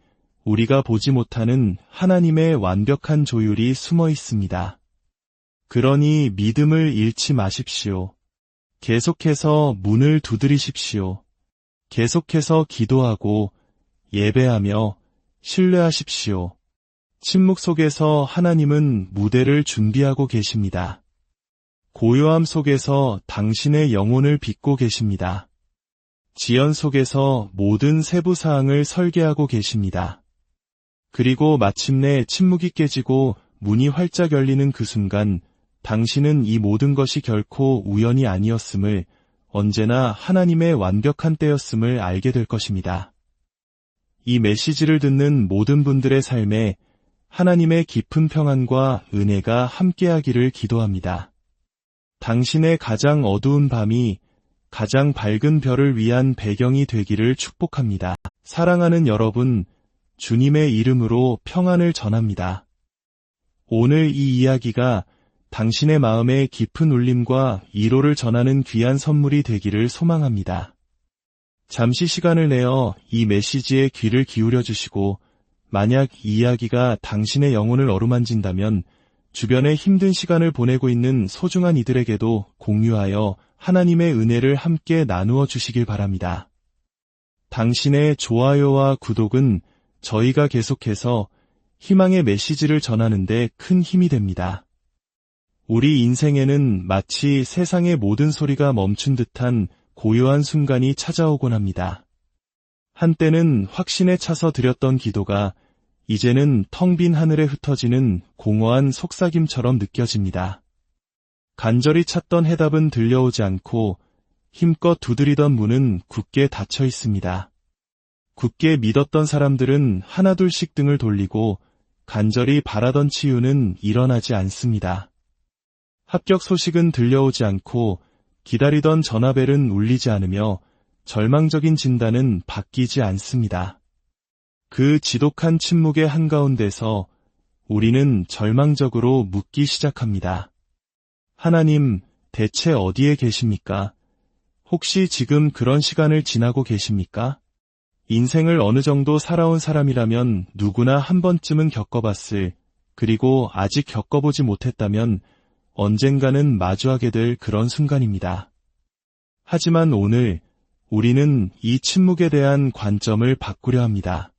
우리가 보지 못하는 하나님의 완벽한 조율이 숨어 있습니다. 그러니 믿음을 잃지 마십시오. 계속해서 문을 두드리십시오. 계속해서 기도하고 예배하며 신뢰하십시오. 침묵 속에서 하나님은 무대를 준비하고 계십니다. 고요함 속에서 당신의 영혼을 빚고 계십니다. 지연 속에서 모든 세부 사항을 설계하고 계십니다. 그리고 마침내 침묵이 깨지고 문이 활짝 열리는 그 순간 당신은 이 모든 것이 결코 우연이 아니었음을, 언제나 하나님의 완벽한 때였음을 알게 될 것입니다. 이 메시지를 듣는 모든 분들의 삶에 하나님의 깊은 평안과 은혜가 함께하기를 기도합니다. 당신의 가장 어두운 밤이 가장 밝은 별을 위한 배경이 되기를 축복합니다. 사랑하는 여러분, 주님의 이름으로 평안을 전합니다. 오늘 이 이야기가 당신의 마음에 깊은 울림과 위로를 전하는 귀한 선물이 되기를 소망합니다. 잠시 시간을 내어 이 메시지에 귀를 기울여 주시고, 만약 이 이야기가 당신의 영혼을 어루만진다면 주변에 힘든 시간을 보내고 있는 소중한 이들에게도 공유하여 하나님의 은혜를 함께 나누어 주시길 바랍니다. 당신의 좋아요와 구독은 저희가 계속해서 희망의 메시지를 전하는 데 큰 힘이 됩니다. 우리 인생에는 마치 세상의 모든 소리가 멈춘 듯한 고요한 순간이 찾아오곤 합니다. 한때는 확신에 차서 드렸던 기도가 이제는 텅 빈 하늘에 흩어지는 공허한 속삭임처럼 느껴집니다. 간절히 찾던 해답은 들려오지 않고 힘껏 두드리던 문은 굳게 닫혀 있습니다. 굳게 믿었던 사람들은 하나둘씩 등을 돌리고 간절히 바라던 치유는 일어나지 않습니다. 합격 소식은 들려오지 않고 기다리던 전화벨은 울리지 않으며 절망적인 진단은 바뀌지 않습니다. 그 지독한 침묵의 한가운데서 우리는 절망적으로 묻기 시작합니다. 하나님, 대체 어디에 계십니까? 혹시 지금 그런 시간을 지나고 계십니까? 인생을 어느 정도 살아온 사람이라면 누구나 한 번쯤은 겪어봤을, 그리고 아직 겪어보지 못했다면 언젠가는 마주하게 될 그런 순간입니다. 하지만 오늘 우리는 이 침묵에 대한 관점을 바꾸려 합니다.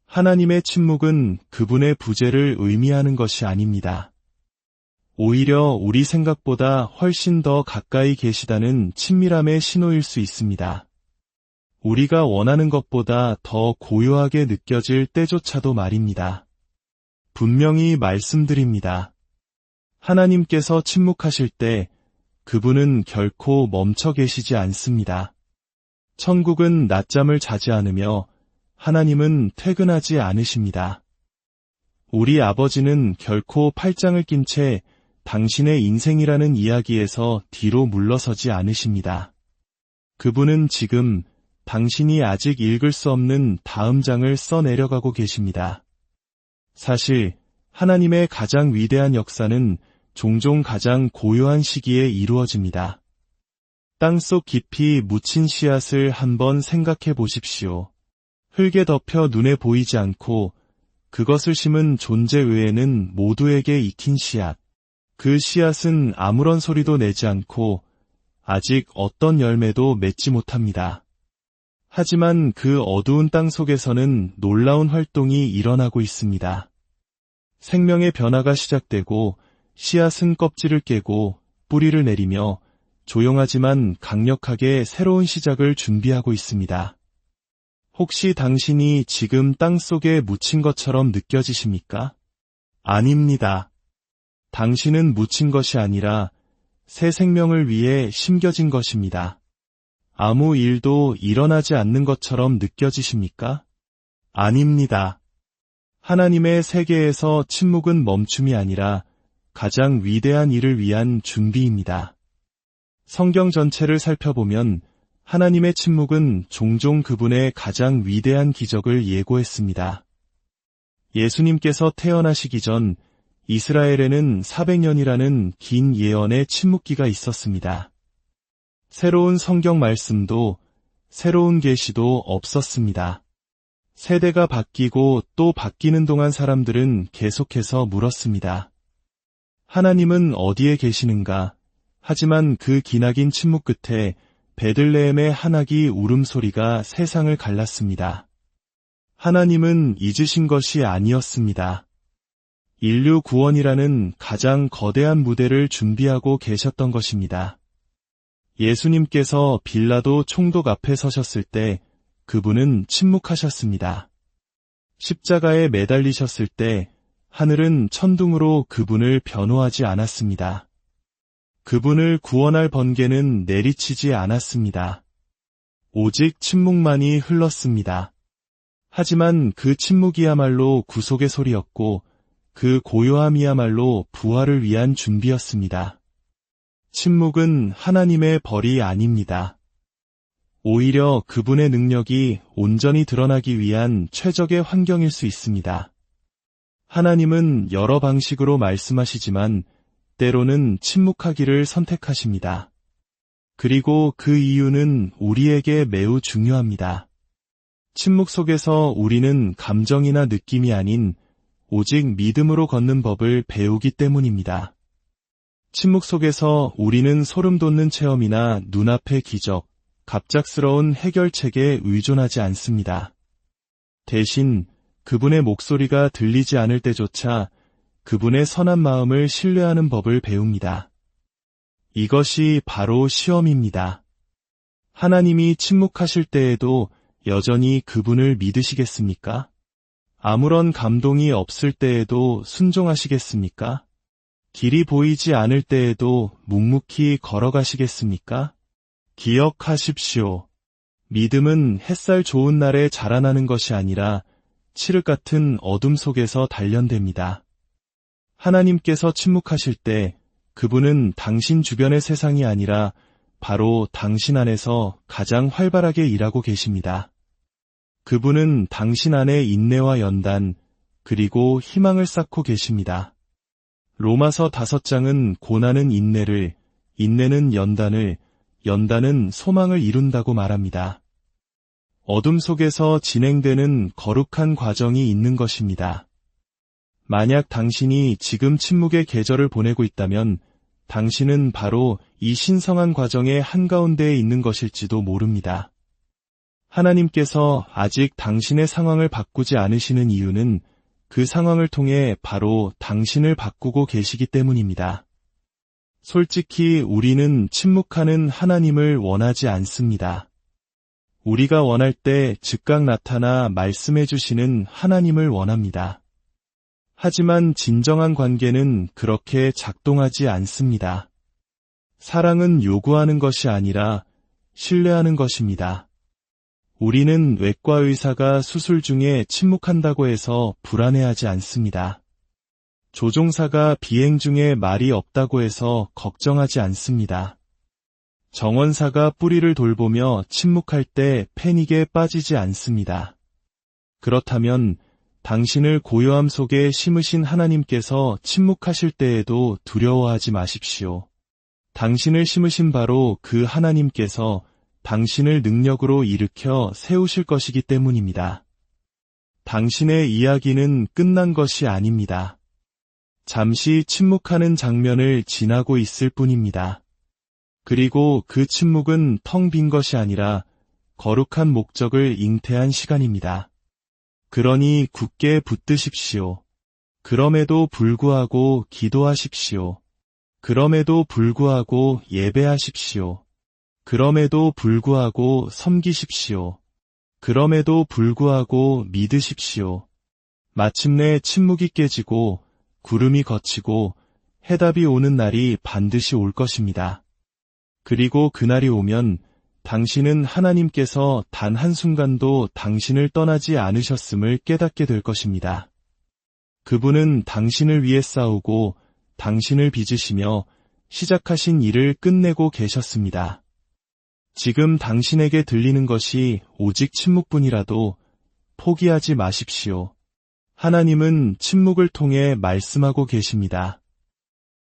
하나님의 침묵은 그분의 부재를 의미하는 것이 아닙니다. 오히려 우리 생각보다 훨씬 더 가까이 계시다는 친밀함의 신호일 수 있습니다. 우리가 원하는 것보다 더 고요하게 느껴질 때조차도 말입니다. 분명히 말씀드립니다. 하나님께서 침묵하실 때 그분은 결코 멈춰 계시지 않습니다. 천국은 낮잠을 자지 않으며 하나님은 퇴근하지 않으십니다. 우리 아버지는 결코 팔짱을 낀 채 당신의 인생이라는 이야기에서 뒤로 물러서지 않으십니다. 그분은 지금 당신이 아직 읽을 수 없는 다음 장을 써내려가고 계십니다. 사실 하나님의 가장 위대한 역사는 종종 가장 고요한 시기에 이루어집니다. 땅속 깊이 묻힌 씨앗을 한번 생각해 보십시오. 흙에 덮여 눈에 보이지 않고 그것을 심은 존재 외에는 모두에게 익힌 씨앗. 그 씨앗은 아무런 소리도 내지 않고 아직 어떤 열매도 맺지 못합니다. 하지만 그 어두운 땅 속에서는 놀라운 활동이 일어나고 있습니다. 생명의 변화가 시작되고 씨앗은 껍질을 깨고 뿌리를 내리며 조용하지만 강력하게 새로운 시작을 준비하고 있습니다. 혹시 당신이 지금 땅 속에 묻힌 것처럼 느껴지십니까? 아닙니다. 당신은 묻힌 것이 아니라 새 생명을 위해 심겨진 것입니다. 아무 일도 일어나지 않는 것처럼 느껴지십니까? 아닙니다. 하나님의 세계에서 침묵은 멈춤이 아니라 가장 위대한 일을 위한 준비입니다. 성경 전체를 살펴보면 하나님의 침묵은 종종 그분의 가장 위대한 기적을 예고했습니다. 예수님께서 태어나시기 전 이스라엘에는 400년이라는 긴 예언의 침묵기가 있었습니다. 새로운 성경 말씀도 새로운 계시도 없었습니다. 세대가 바뀌고 또 바뀌는 동안 사람들은 계속해서 물었습니다. 하나님은 어디에 계시는가? 하지만 그 기나긴 침묵 끝에 베들레헴의 한아기 울음소리가 세상을 갈랐습니다. 하나님은 잊으신 것이 아니었습니다. 인류 구원이라는 가장 거대한 무대를 준비하고 계셨던 것입니다. 예수님께서 빌라도 총독 앞에 서셨을 때 그분은 침묵하셨습니다. 십자가에 매달리셨을 때 하늘은 천둥으로 그분을 변호하지 않았습니다. 그분을 구원할 번개는 내리치지 않았습니다. 오직 침묵만이 흘렀습니다. 하지만 그 침묵이야말로 구속의 소리였고 그 고요함이야말로 부활을 위한 준비였습니다. 침묵은 하나님의 벌이 아닙니다. 오히려 그분의 능력이 온전히 드러나기 위한 최적의 환경일 수 있습니다. 하나님은 여러 방식으로 말씀하시지만 때로는 침묵하기를 선택하십니다. 그리고 그 이유는 우리에게 매우 중요합니다. 침묵 속에서 우리는 감정이나 느낌이 아닌 오직 믿음으로 걷는 법을 배우기 때문입니다. 침묵 속에서 우리는 소름 돋는 체험이나 눈앞의 기적, 갑작스러운 해결책에 의존하지 않습니다. 대신 그분의 목소리가 들리지 않을 때조차 그분의 선한 마음을 신뢰하는 법을 배웁니다. 이것이 바로 시험입니다. 하나님이 침묵하실 때에도 여전히 그분을 믿으시겠습니까? 아무런 감동이 없을 때에도 순종하시겠습니까? 길이 보이지 않을 때에도 묵묵히 걸어가시겠습니까? 기억하십시오. 믿음은 햇살 좋은 날에 자라나는 것이 아니라 칠흑 같은 어둠 속에서 단련됩니다. 하나님께서 침묵하실 때 그분은 당신 주변의 세상이 아니라 바로 당신 안에서 가장 활발하게 일하고 계십니다. 그분은 당신 안에 인내와 연단, 그리고 희망을 쌓고 계십니다. 로마서 5장은 고난은 인내를, 인내는 연단을, 연단은 소망을 이룬다고 말합니다. 어둠 속에서 진행되는 거룩한 과정이 있는 것입니다. 만약 당신이 지금 침묵의 계절을 보내고 있다면 당신은 바로 이 신성한 과정의 한가운데에 있는 것일지도 모릅니다. 하나님께서 아직 당신의 상황을 바꾸지 않으시는 이유는 그 상황을 통해 바로 당신을 바꾸고 계시기 때문입니다. 솔직히 우리는 침묵하는 하나님을 원하지 않습니다. 우리가 원할 때 즉각 나타나 말씀해 주시는 하나님을 원합니다. 하지만 진정한 관계는 그렇게 작동하지 않습니다. 사랑은 요구하는 것이 아니라 신뢰하는 것입니다. 우리는 외과 의사가 수술 중에 침묵한다고 해서 불안해하지 않습니다. 조종사가 비행 중에 말이 없다고 해서 걱정하지 않습니다. 정원사가 뿌리를 돌보며 침묵할 때 패닉에 빠지지 않습니다. 그렇다면 당신을 고요함 속에 심으신 하나님께서 침묵하실 때에도 두려워하지 마십시오. 당신을 심으신 바로 그 하나님께서 당신을 능력으로 일으켜 세우실 것이기 때문입니다. 당신의 이야기는 끝난 것이 아닙니다. 잠시 침묵하는 장면을 지나고 있을 뿐입니다. 그리고 그 침묵은 텅 빈 것이 아니라 거룩한 목적을 잉태한 시간입니다. 그러니 굳게 붙드십시오. 그럼에도 불구하고 기도하십시오. 그럼에도 불구하고 예배하십시오. 그럼에도 불구하고 섬기십시오. 그럼에도 불구하고 믿으십시오. 마침내 침묵이 깨지고 구름이 걷히고 해답이 오는 날이 반드시 올 것입니다. 그리고 그날이 오면 당신은 하나님께서 단 한순간도 당신을 떠나지 않으셨음을 깨닫게 될 것입니다. 그분은 당신을 위해 싸우고 당신을 빚으시며 시작하신 일을 끝내고 계셨습니다. 지금 당신에게 들리는 것이 오직 침묵뿐이라도 포기하지 마십시오. 하나님은 침묵을 통해 말씀하고 계십니다.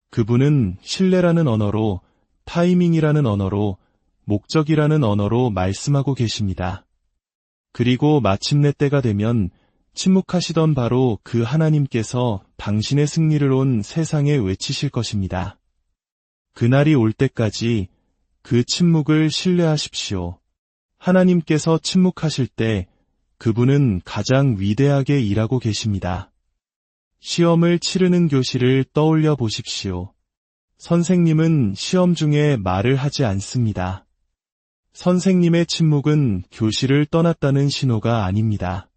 그분은 신뢰라는 언어로, 타이밍이라는 언어로, 목적이라는 언어로 말씀하고 계십니다. 그리고 마침내 때가 되면 침묵하시던 바로 그 하나님께서 당신의 승리를 온 세상에 외치실 것입니다. 그날이 올 때까지 그 침묵을 신뢰하십시오. 하나님께서 침묵하실 때 그분은 가장 위대하게 일하고 계십니다. 시험을 치르는 교실을 떠올려 보십시오. 선생님은 시험 중에 말을 하지 않습니다. 선생님의 침묵은 교실을 떠났다는 신호가 아닙니다.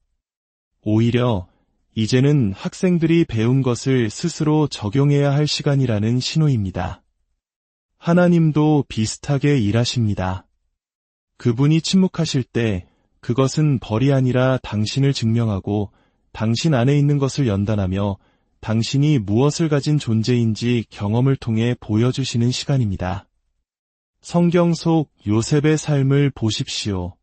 오히려 이제는 학생들이 배운 것을 스스로 적용해야 할 시간이라는 신호입니다. 하나님도 비슷하게 일하십니다. 그분이 침묵하실 때 그것은 벌이 아니라 당신을 증명하고 당신 안에 있는 것을 연단하며 당신이 무엇을 가진 존재인지 경험을 통해 보여주시는 시간입니다. 성경 속 요셉의 삶을 보십시오.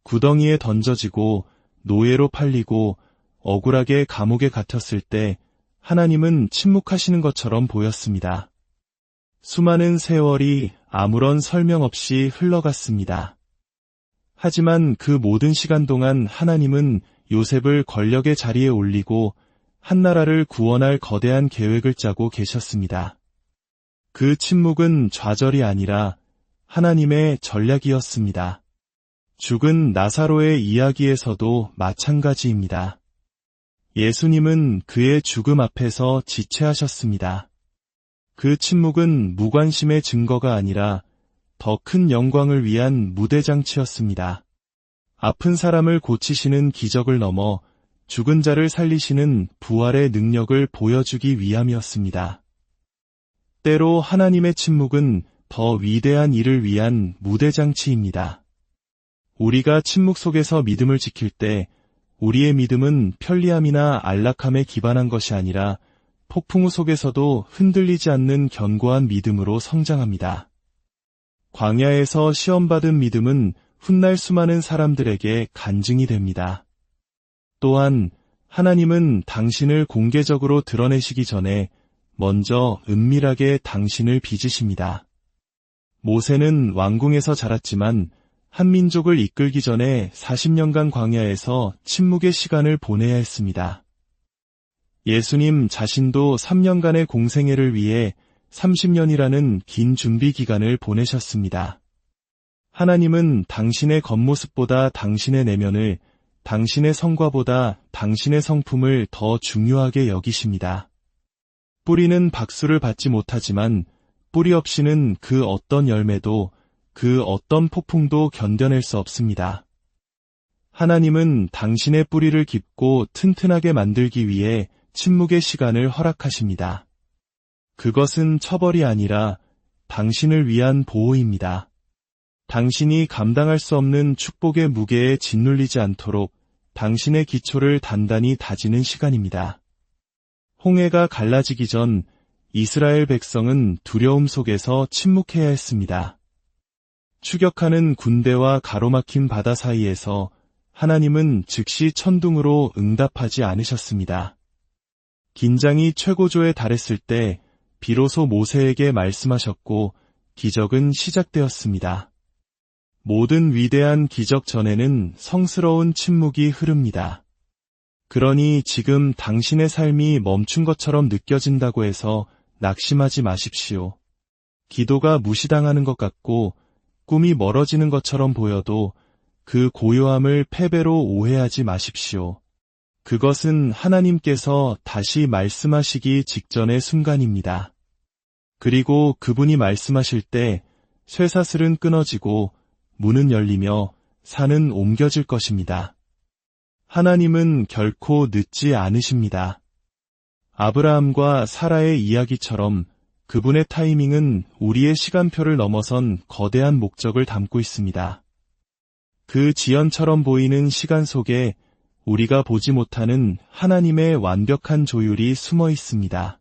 구덩이에 던져지고 노예로 팔리고 억울하게 감옥에 갇혔을 때 하나님은 침묵하시는 것처럼 보였습니다. 수많은 세월이 아무런 설명 없이 흘러갔습니다. 하지만 그 모든 시간 동안 하나님은 요셉을 권력의 자리에 올리고 한 나라를 구원할 거대한 계획을 짜고 계셨습니다. 그 침묵은 좌절이 아니라 하나님의 전략이었습니다. 죽은 나사로의 이야기에서도 마찬가지입니다. 예수님은 그의 죽음 앞에서 지체하셨습니다. 그 침묵은 무관심의 증거가 아니라 더 큰 영광을 위한 무대장치였습니다. 아픈 사람을 고치시는 기적을 넘어 죽은 자를 살리시는 부활의 능력을 보여주기 위함이었습니다. 때로 하나님의 침묵은 더 위대한 일을 위한 무대장치입니다. 우리가 침묵 속에서 믿음을 지킬 때 우리의 믿음은 편리함이나 안락함에 기반한 것이 아니라 폭풍우 속에서도 흔들리지 않는 견고한 믿음으로 성장합니다. 광야에서 시험받은 믿음은 훗날 수많은 사람들에게 간증이 됩니다. 또한 하나님은 당신을 공개적으로 드러내시기 전에 먼저 은밀하게 당신을 빚으십니다. 모세는 왕궁에서 자랐지만 한 민족을 이끌기 전에 40년간 광야에서 침묵의 시간을 보내야 했습니다. 예수님 자신도 3년간의 공생애를 위해 30년이라는 긴 준비 기간을 보내셨습니다. 하나님은 당신의 겉모습보다 당신의 내면을, 당신의 성과보다 당신의 성품을 더 중요하게 여기십니다. 뿌리는 박수를 받지 못하지만 뿌리 없이는 그 어떤 열매도, 그 어떤 폭풍도 견뎌낼 수 없습니다. 하나님은 당신의 뿌리를 깊고 튼튼하게 만들기 위해 침묵의 시간을 허락하십니다. 그것은 처벌이 아니라 당신을 위한 보호입니다. 당신이 감당할 수 없는 축복의 무게에 짓눌리지 않도록 당신의 기초를 단단히 다지는 시간입니다. 홍해가 갈라지기 전 이스라엘 백성은 두려움 속에서 침묵해야 했습니다. 추격하는 군대와 가로막힌 바다 사이에서 하나님은 즉시 천둥으로 응답하지 않으셨습니다. 긴장이 최고조에 달했을 때 비로소 모세에게 말씀하셨고 기적은 시작되었습니다. 모든 위대한 기적 전에는 성스러운 침묵이 흐릅니다. 그러니 지금 당신의 삶이 멈춘 것처럼 느껴진다고 해서 낙심하지 마십시오. 기도가 무시당하는 것 같고 꿈이 멀어지는 것처럼 보여도 그 고요함을 패배로 오해하지 마십시오. 그것은 하나님께서 다시 말씀하시기 직전의 순간입니다. 그리고 그분이 말씀하실 때 쇠사슬은 끊어지고 문은 열리며 산은 옮겨질 것입니다. 하나님은 결코 늦지 않으십니다. 아브라함과 사라의 이야기처럼 그분의 타이밍은 우리의 시간표를 넘어선 거대한 목적을 담고 있습니다. 그 지연처럼 보이는 시간 속에 우리가 보지 못하는 하나님의 완벽한 조율이 숨어 있습니다.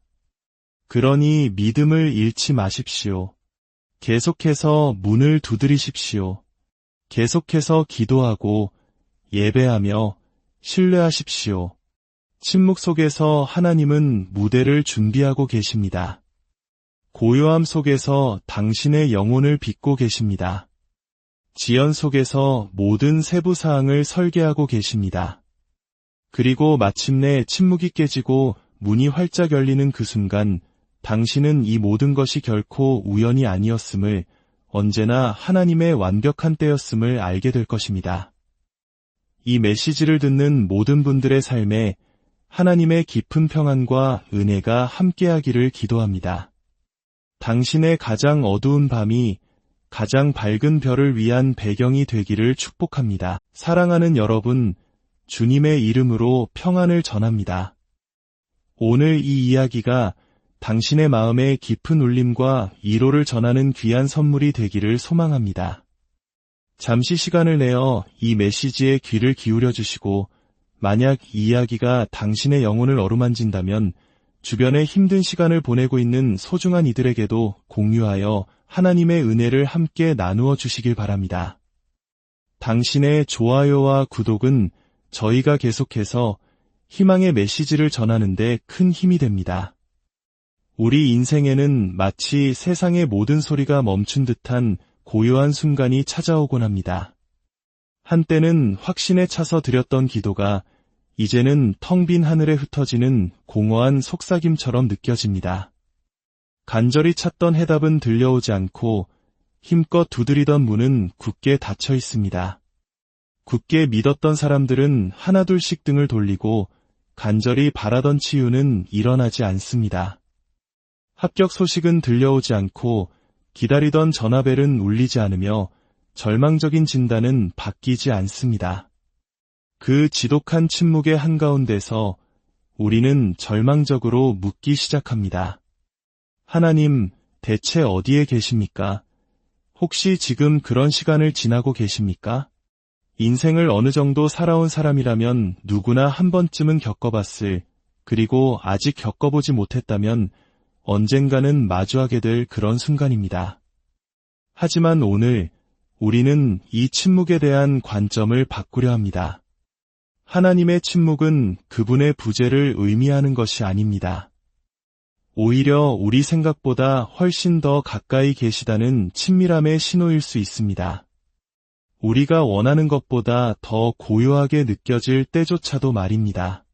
그러니 믿음을 잃지 마십시오. 계속해서 문을 두드리십시오. 계속해서 기도하고 예배하며 신뢰하십시오. 침묵 속에서 하나님은 무대를 준비하고 계십니다. 고요함 속에서 당신의 영혼을 빚고 계십니다. 지연 속에서 모든 세부 사항을 설계하고 계십니다. 그리고 마침내 침묵이 깨지고 문이 활짝 열리는 그 순간 당신은 이 모든 것이 결코 우연이 아니었음을, 언제나 하나님의 완벽한 때였음을 알게 될 것입니다. 이 메시지를 듣는 모든 분들의 삶에 하나님의 깊은 평안과 은혜가 함께하기를 기도합니다. 당신의 가장 어두운 밤이 가장 밝은 별을 위한 배경이 되기를 축복합니다. 사랑하는 여러분, 주님의 이름으로 평안을 전합니다. 오늘 이 이야기가 당신의 마음에 깊은 울림과 위로를 전하는 귀한 선물이 되기를 소망합니다. 잠시 시간을 내어 이 메시지에 귀를 기울여 주시고, 만약 이 이야기가 당신의 영혼을 어루만진다면 주변에 힘든 시간을 보내고 있는 소중한 이들에게도 공유하여 하나님의 은혜를 함께 나누어 주시길 바랍니다. 당신의 좋아요와 구독은 저희가 계속해서 희망의 메시지를 전하는 데 큰 힘이 됩니다. 우리 인생에는 마치 세상의 모든 소리가 멈춘 듯한 고요한 순간이 찾아오곤 합니다. 한때는 확신에 차서 드렸던 기도가 이제는 텅 빈 하늘에 흩어지는 공허한 속삭임처럼 느껴집니다. 간절히 찾던 해답은 들려오지 않고 힘껏 두드리던 문은 굳게 닫혀 있습니다. 굳게 믿었던 사람들은 하나둘씩 등을 돌리고 간절히 바라던 치유는 일어나지 않습니다. 합격 소식은 들려오지 않고 기다리던 전화벨은 울리지 않으며 절망적인 진단은 바뀌지 않습니다. 그 지독한 침묵의 한가운데서 우리는 절망적으로 묻기 시작합니다. 하나님, 대체 어디에 계십니까? 혹시 지금 그런 시간을 지나고 계십니까? 인생을 어느 정도 살아온 사람이라면 누구나 한 번쯤은 겪어봤을, 그리고 아직 겪어보지 못했다면 언젠가는 마주하게 될 그런 순간입니다. 하지만 오늘 우리는 이 침묵에 대한 관점을 바꾸려 합니다. 하나님의 침묵은 그분의 부재를 의미하는 것이 아닙니다. 오히려 우리 생각보다 훨씬 더 가까이 계시다는 친밀함의 신호일 수 있습니다. 우리가 원하는 것보다 더 고요하게 느껴질 때조차도 말입니다.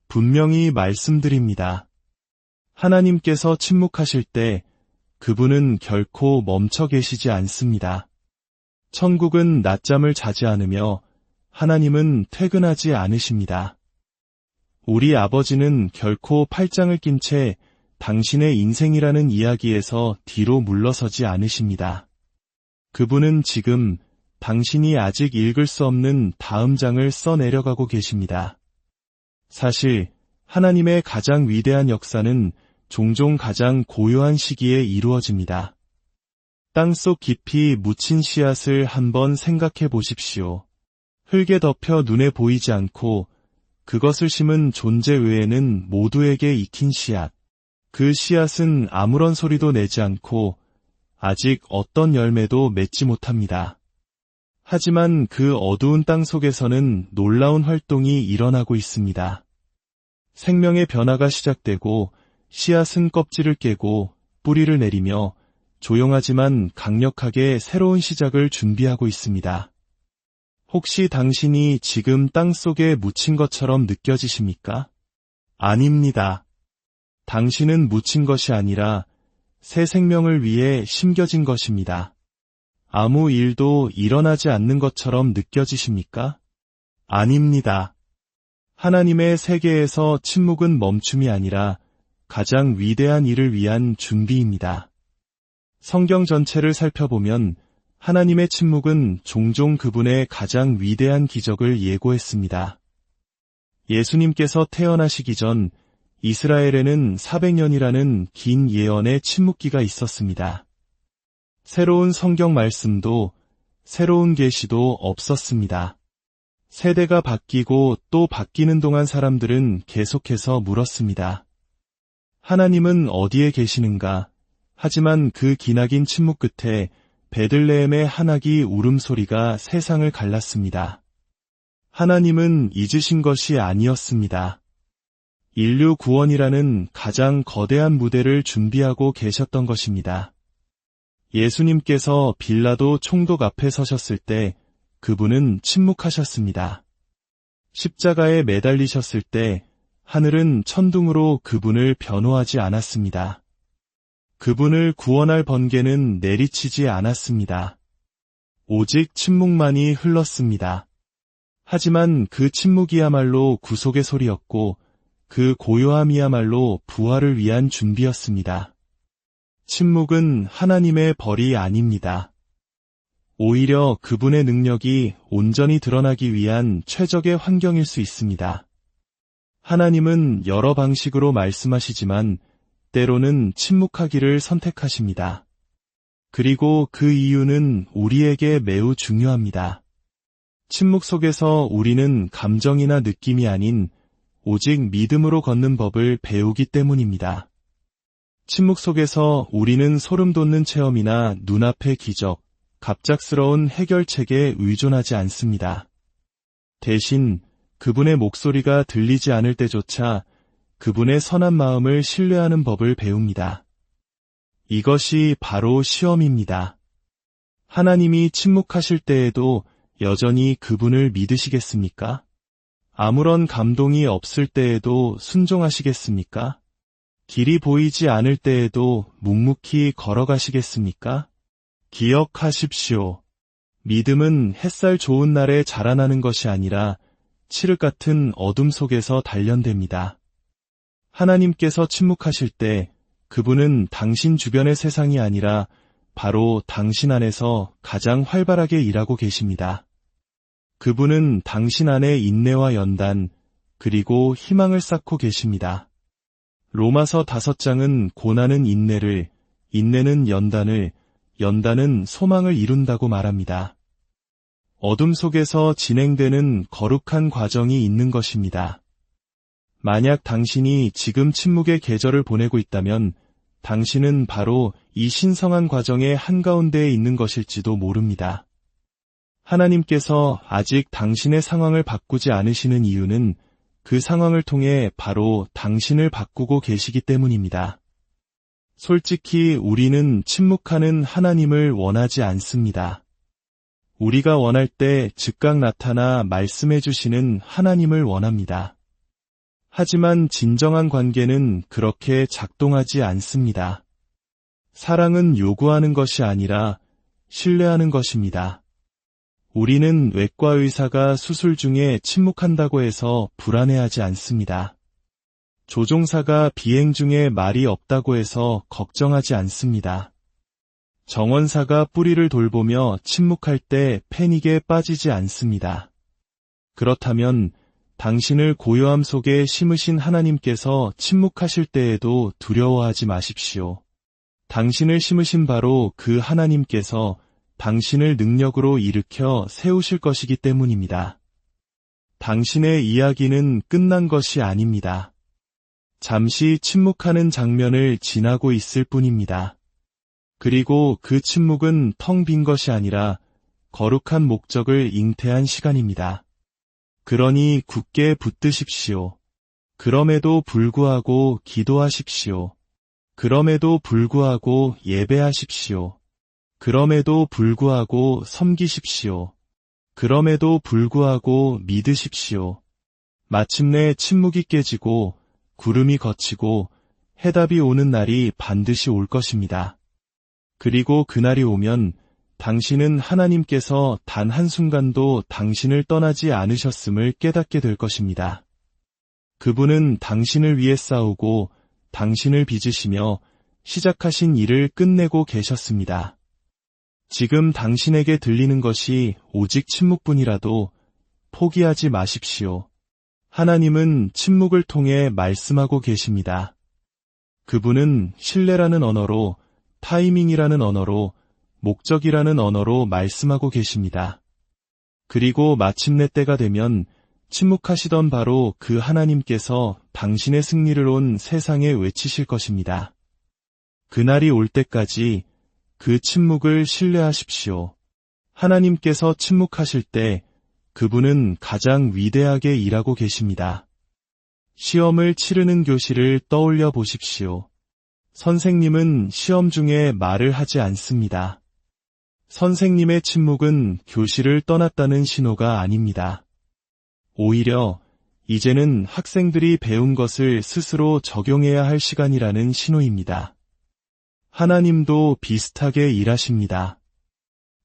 분명히 말씀드립니다. 하나님께서 침묵하실 때 그분은 결코 멈춰 계시지 않습니다. 천국은 낮잠을 자지 않으며 하나님은 퇴근하지 않으십니다. 우리 아버지는 결코 팔짱을 낀 채 당신의 인생이라는 이야기에서 뒤로 물러서지 않으십니다. 그분은 지금 당신이 아직 읽을 수 없는 다음 장을 써내려가고 계십니다. 사실 하나님의 가장 위대한 역사는 종종 가장 고요한 시기에 이루어집니다. 땅속 깊이 묻힌 씨앗을 한번 생각해 보십시오. 흙에 덮여 눈에 보이지 않고 그것을 심은 존재 외에는 모두에게 익힌 씨앗. 그 씨앗은 아무런 소리도 내지 않고 아직 어떤 열매도 맺지 못합니다. 하지만 그 어두운 땅 속에서는 놀라운 활동이 일어나고 있습니다. 생명의 변화가 시작되고 씨앗은 껍질을 깨고 뿌리를 내리며 조용하지만 강력하게 새로운 시작을 준비하고 있습니다. 혹시 당신이 지금 땅 속에 묻힌 것처럼 느껴지십니까? 아닙니다. 당신은 묻힌 것이 아니라 새 생명을 위해 심겨진 것입니다. 아무 일도 일어나지 않는 것처럼 느껴지십니까? 아닙니다. 하나님의 세계에서 침묵은 멈춤이 아니라 가장 위대한 일을 위한 준비입니다. 성경 전체를 살펴보면 하나님의 침묵은 종종 그분의 가장 위대한 기적을 예고했습니다. 예수님께서 태어나시기 전 이스라엘에는 400년이라는 긴 예언의 침묵기가 있었습니다. 새로운 성경 말씀도 새로운 계시도 없었습니다. 세대가 바뀌고 또 바뀌는 동안 사람들은 계속해서 물었습니다. 하나님은 어디에 계시는가? 하지만 그 기나긴 침묵 끝에 베들레헴의 한아기 울음소리가 세상을 갈랐습니다. 하나님은 잊으신 것이 아니었습니다. 인류 구원이라는 가장 거대한 무대를 준비하고 계셨던 것입니다. 예수님께서 빌라도 총독 앞에 서셨을 때 그분은 침묵하셨습니다. 십자가에 매달리셨을 때 하늘은 천둥으로 그분을 변호하지 않았습니다. 그분을 구원할 번개는 내리치지 않았습니다. 오직 침묵만이 흘렀습니다. 하지만 그 침묵이야말로 구속의 소리였고 그 고요함이야말로 부활을 위한 준비였습니다. 침묵은 하나님의 벌이 아닙니다. 오히려 그분의 능력이 온전히 드러나기 위한 최적의 환경일 수 있습니다. 하나님은 여러 방식으로 말씀하시지만 때로는 침묵하기를 선택하십니다. 그리고 그 이유는 우리에게 매우 중요합니다. 침묵 속에서 우리는 감정이나 느낌이 아닌 오직 믿음으로 걷는 법을 배우기 때문입니다. 침묵 속에서 우리는 소름 돋는 체험이나 눈앞의 기적, 갑작스러운 해결책에 의존하지 않습니다. 대신 그분의 목소리가 들리지 않을 때조차 그분의 선한 마음을 신뢰하는 법을 배웁니다. 이것이 바로 시험입니다. 하나님이 침묵하실 때에도 여전히 그분을 믿으시겠습니까? 아무런 감동이 없을 때에도 순종하시겠습니까? 길이 보이지 않을 때에도 묵묵히 걸어가시겠습니까? 기억하십시오. 믿음은 햇살 좋은 날에 자라나는 것이 아니라 칠흑 같은 어둠 속에서 단련됩니다. 하나님께서 침묵하실 때 그분은 당신 주변의 세상이 아니라 바로 당신 안에서 가장 활발하게 일하고 계십니다. 그분은 당신 안에 인내와 연단, 그리고 희망을 쌓고 계십니다. 로마서 5장은 고난은 인내를, 인내는 연단을, 연단은 소망을 이룬다고 말합니다. 어둠 속에서 진행되는 거룩한 과정이 있는 것입니다. 만약 당신이 지금 침묵의 계절을 보내고 있다면 당신은 바로 이 신성한 과정의 한가운데에 있는 것일지도 모릅니다. 하나님께서 아직 당신의 상황을 바꾸지 않으시는 이유는 그 상황을 통해 바로 당신을 바꾸고 계시기 때문입니다. 솔직히 우리는 침묵하는 하나님을 원하지 않습니다. 우리가 원할 때 즉각 나타나 말씀해 주시는 하나님을 원합니다. 하지만 진정한 관계는 그렇게 작동하지 않습니다. 사랑은 요구하는 것이 아니라 신뢰하는 것입니다. 우리는 외과 의사가 수술 중에 침묵한다고 해서 불안해하지 않습니다. 조종사가 비행 중에 말이 없다고 해서 걱정하지 않습니다. 정원사가 뿌리를 돌보며 침묵할 때 패닉에 빠지지 않습니다. 그렇다면 당신을 고요함 속에 심으신 하나님께서 침묵하실 때에도 두려워하지 마십시오. 당신을 심으신 바로 그 하나님께서 당신을 능력으로 일으켜 세우실 것이기 때문입니다. 당신의 이야기는 끝난 것이 아닙니다. 잠시 침묵하는 장면을 지나고 있을 뿐입니다. 그리고 그 침묵은 텅 빈 것이 아니라 거룩한 목적을 잉태한 시간입니다. 그러니 굳게 붙드십시오. 그럼에도 불구하고 기도하십시오. 그럼에도 불구하고 예배하십시오. 그럼에도 불구하고 섬기십시오. 그럼에도 불구하고 믿으십시오. 마침내 침묵이 깨지고 구름이 걷히고 해답이 오는 날이 반드시 올 것입니다. 그리고 그날이 오면 당신은 하나님께서 단 한순간도 당신을 떠나지 않으셨음을 깨닫게 될 것입니다. 그분은 당신을 위해 싸우고 당신을 빚으시며 시작하신 일을 끝내고 계셨습니다. 지금 당신에게 들리는 것이 오직 침묵뿐이라도 포기하지 마십시오. 하나님은 침묵을 통해 말씀하고 계십니다. 그분은 신뢰라는 언어로, 타이밍이라는 언어로, 목적이라는 언어로 말씀하고 계십니다. 그리고 마침내 때가 되면 침묵하시던 바로 그 하나님께서 당신의 승리를 온 세상에 외치실 것입니다. 그날이 올 때까지 그 침묵을 신뢰하십시오. 하나님께서 침묵하실 때 그분은 가장 위대하게 일하고 계십니다. 시험을 치르는 교실을 떠올려 보십시오. 선생님은 시험 중에 말을 하지 않습니다. 선생님의 침묵은 교실을 떠났다는 신호가 아닙니다. 오히려 이제는 학생들이 배운 것을 스스로 적용해야 할 시간이라는 신호입니다. 하나님도 비슷하게 일하십니다.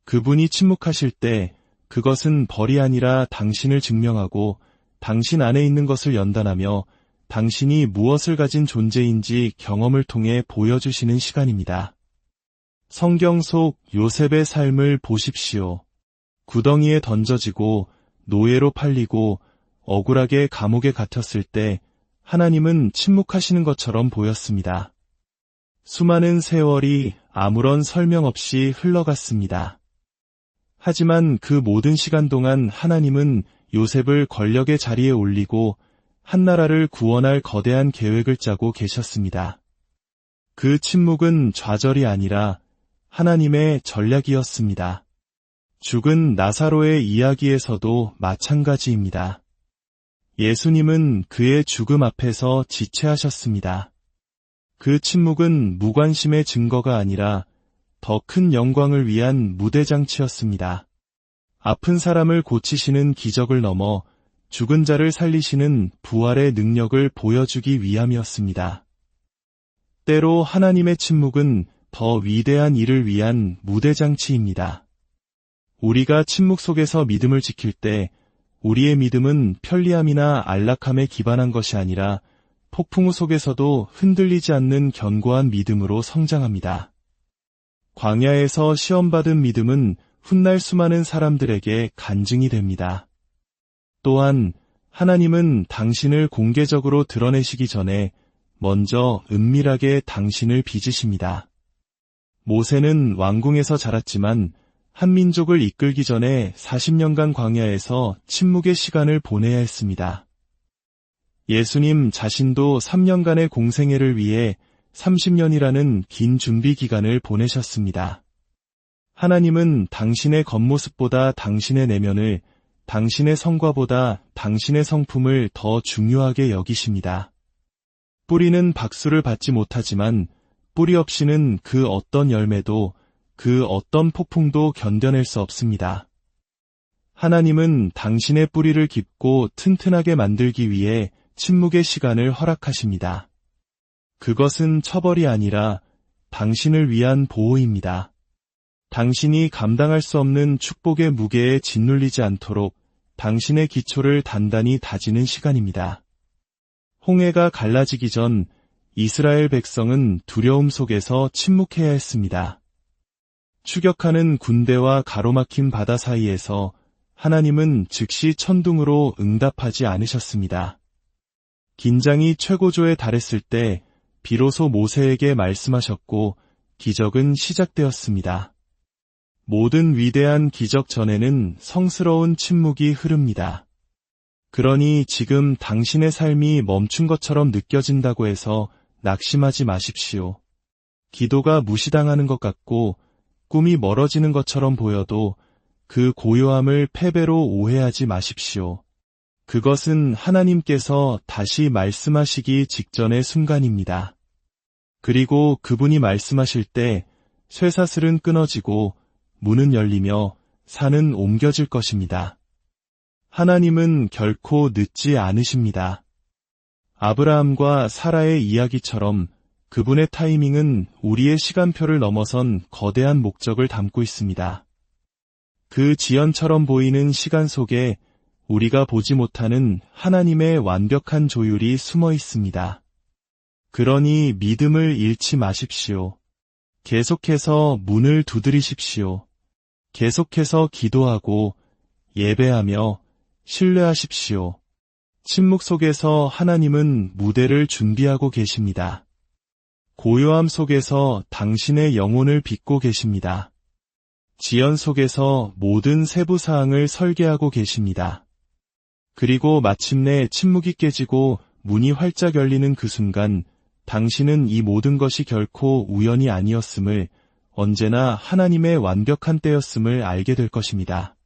그분이 침묵하실 때 그것은 벌이 아니라 당신을 증명하고 당신 안에 있는 것을 연단하며 당신이 무엇을 가진 존재인지 경험을 통해 보여주시는 시간입니다. 성경 속 요셉의 삶을 보십시오. 구덩이에 던져지고 노예로 팔리고 억울하게 감옥에 갇혔을 때 하나님은 침묵하시는 것처럼 보였습니다. 수많은 세월이 아무런 설명 없이 흘러갔습니다. 하지만 그 모든 시간 동안 하나님은 요셉을 권력의 자리에 올리고 한 나라를 구원할 거대한 계획을 짜고 계셨습니다. 그 침묵은 좌절이 아니라 하나님의 전략이었습니다. 죽은 나사로의 이야기에서도 마찬가지입니다. 예수님은 그의 죽음 앞에서 지체하셨습니다. 그 침묵은 무관심의 증거가 아니라 더 큰 영광을 위한 무대장치였습니다. 아픈 사람을 고치시는 기적을 넘어 죽은 자를 살리시는 부활의 능력을 보여주기 위함이었습니다. 때로 하나님의 침묵은 더 위대한 일을 위한 무대장치입니다. 우리가 침묵 속에서 믿음을 지킬 때 우리의 믿음은 편리함이나 안락함에 기반한 것이 아니라 폭풍우 속에서도 흔들리지 않는 견고한 믿음으로 성장합니다. 광야에서 시험받은 믿음은 훗날 수많은 사람들에게 간증이 됩니다. 또한 하나님은 당신을 공개적으로 드러내시기 전에 먼저 은밀하게 당신을 빚으십니다. 모세는 왕궁에서 자랐지만 한 민족을 이끌기 전에 40년간 광야에서 침묵의 시간을 보내야 했습니다. 예수님 자신도 3년간의 공생애를 위해 30년이라는 긴 준비 기간을 보내셨습니다. 하나님은 당신의 겉모습보다 당신의 내면을, 당신의 성과보다 당신의 성품을 더 중요하게 여기십니다. 뿌리는 박수를 받지 못하지만 뿌리 없이는 그 어떤 열매도, 그 어떤 폭풍도 견뎌낼 수 없습니다. 하나님은 당신의 뿌리를 깊고 튼튼하게 만들기 위해 침묵의 시간을 허락하십니다. 그것은 처벌이 아니라 당신을 위한 보호입니다. 당신이 감당할 수 없는 축복의 무게에 짓눌리지 않도록 당신의 기초를 단단히 다지는 시간입니다. 홍해가 갈라지기 전 이스라엘 백성은 두려움 속에서 침묵해야 했습니다. 추격하는 군대와 가로막힌 바다 사이에서 하나님은 즉시 천둥으로 응답하지 않으셨습니다. 긴장이 최고조에 달했을 때 비로소 모세에게 말씀하셨고 기적은 시작되었습니다. 모든 위대한 기적 전에는 성스러운 침묵이 흐릅니다. 그러니 지금 당신의 삶이 멈춘 것처럼 느껴진다고 해서 낙심하지 마십시오. 기도가 무시당하는 것 같고 꿈이 멀어지는 것처럼 보여도 그 고요함을 패배로 오해하지 마십시오. 그것은 하나님께서 다시 말씀하시기 직전의 순간입니다. 그리고 그분이 말씀하실 때 쇠사슬은 끊어지고 문은 열리며 산은 옮겨질 것입니다. 하나님은 결코 늦지 않으십니다. 아브라함과 사라의 이야기처럼 그분의 타이밍은 우리의 시간표를 넘어선 거대한 목적을 담고 있습니다. 그 지연처럼 보이는 시간 속에 우리가 보지 못하는 하나님의 완벽한 조율이 숨어 있습니다. 그러니 믿음을 잃지 마십시오. 계속해서 문을 두드리십시오. 계속해서 기도하고 예배하며 신뢰하십시오. 침묵 속에서 하나님은 무대를 준비하고 계십니다. 고요함 속에서 당신의 영혼을 빚고 계십니다. 지연 속에서 모든 세부 사항을 설계하고 계십니다. 그리고 마침내 침묵이 깨지고 문이 활짝 열리는 그 순간 당신은 이 모든 것이 결코 우연이 아니었음을, 언제나 하나님의 완벽한 때였음을 알게 될 것입니다.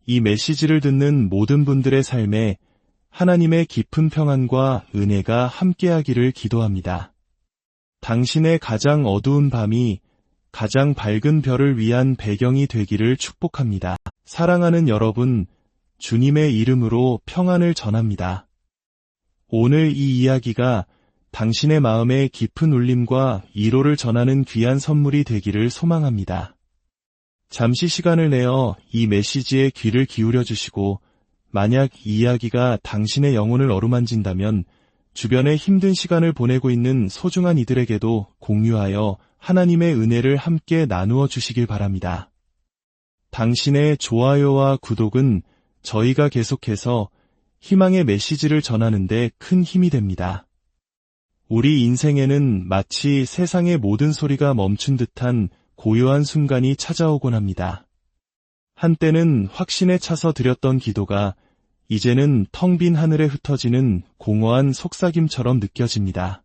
이 메시지를 듣는 모든 분들의 삶에 하나님의 깊은 평안과 은혜가 함께하기를 기도합니다. 당신의 가장 어두운 밤이 가장 밝은 별을 위한 배경이 되기를 축복합니다. 사랑하는 여러분, 주님의 이름으로 평안을 전합니다. 오늘 이 이야기가 당신의 마음에 깊은 울림과 위로를 전하는 귀한 선물이 되기를 소망합니다. 잠시 시간을 내어 이 메시지에 귀를 기울여 주시고, 만약 이 이야기가 당신의 영혼을 어루만진다면 주변에 힘든 시간을 보내고 있는 소중한 이들에게도 공유하여 하나님의 은혜를 함께 나누어 주시길 바랍니다. 당신의 좋아요와 구독은 저희가 계속해서 희망의 메시지를 전하는 데 큰 힘이 됩니다. 우리 인생에는 마치 세상의 모든 소리가 멈춘 듯한 고요한 순간이 찾아오곤 합니다. 한때는 확신에 차서 드렸던 기도가 이제는 텅 빈 하늘에 흩어지는 공허한 속삭임처럼 느껴집니다.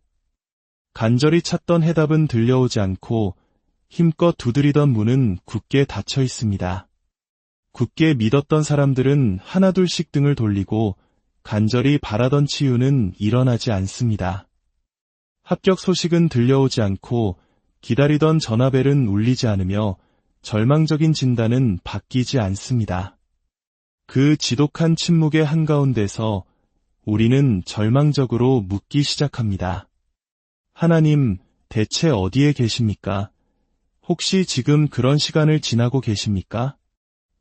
간절히 찾던 해답은 들려오지 않고 힘껏 두드리던 문은 굳게 닫혀 있습니다. 굳게 믿었던 사람들은 하나둘씩 등을 돌리고 간절히 바라던 치유는 일어나지 않습니다. 합격 소식은 들려오지 않고 기다리던 전화벨은 울리지 않으며 절망적인 진단은 바뀌지 않습니다. 그 지독한 침묵의 한가운데서 우리는 절망적으로 묻기 시작합니다. 하나님, 대체 어디에 계십니까? 혹시 지금 그런 시간을 지나고 계십니까?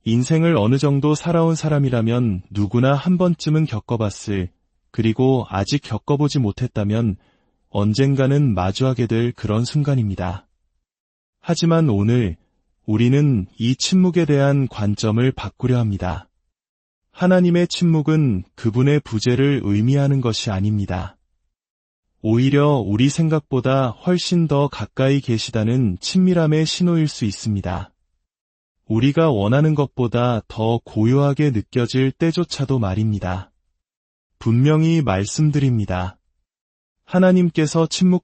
인생을 어느 정도 살아온 사람이라면 누구나 한 번쯤은 겪어봤을, 그리고 아직 겪어보지 못했다면 언젠가는 마주하게 될 그런 순간입니다. 하지만 오늘 우리는 이 침묵에 대한 관점을 바꾸려 합니다. 하나님의 침묵은 그분의 부재를 의미하는 것이 아닙니다. 오히려 우리 생각보다 훨씬 더 가까이 계시다는 친밀함의 신호일 수 있습니다. 우리가 원하는 것보다 더 고요하게 느껴질 때조차도 말입니다. 분명히 말씀드립니다. 하나님께서 침묵하시는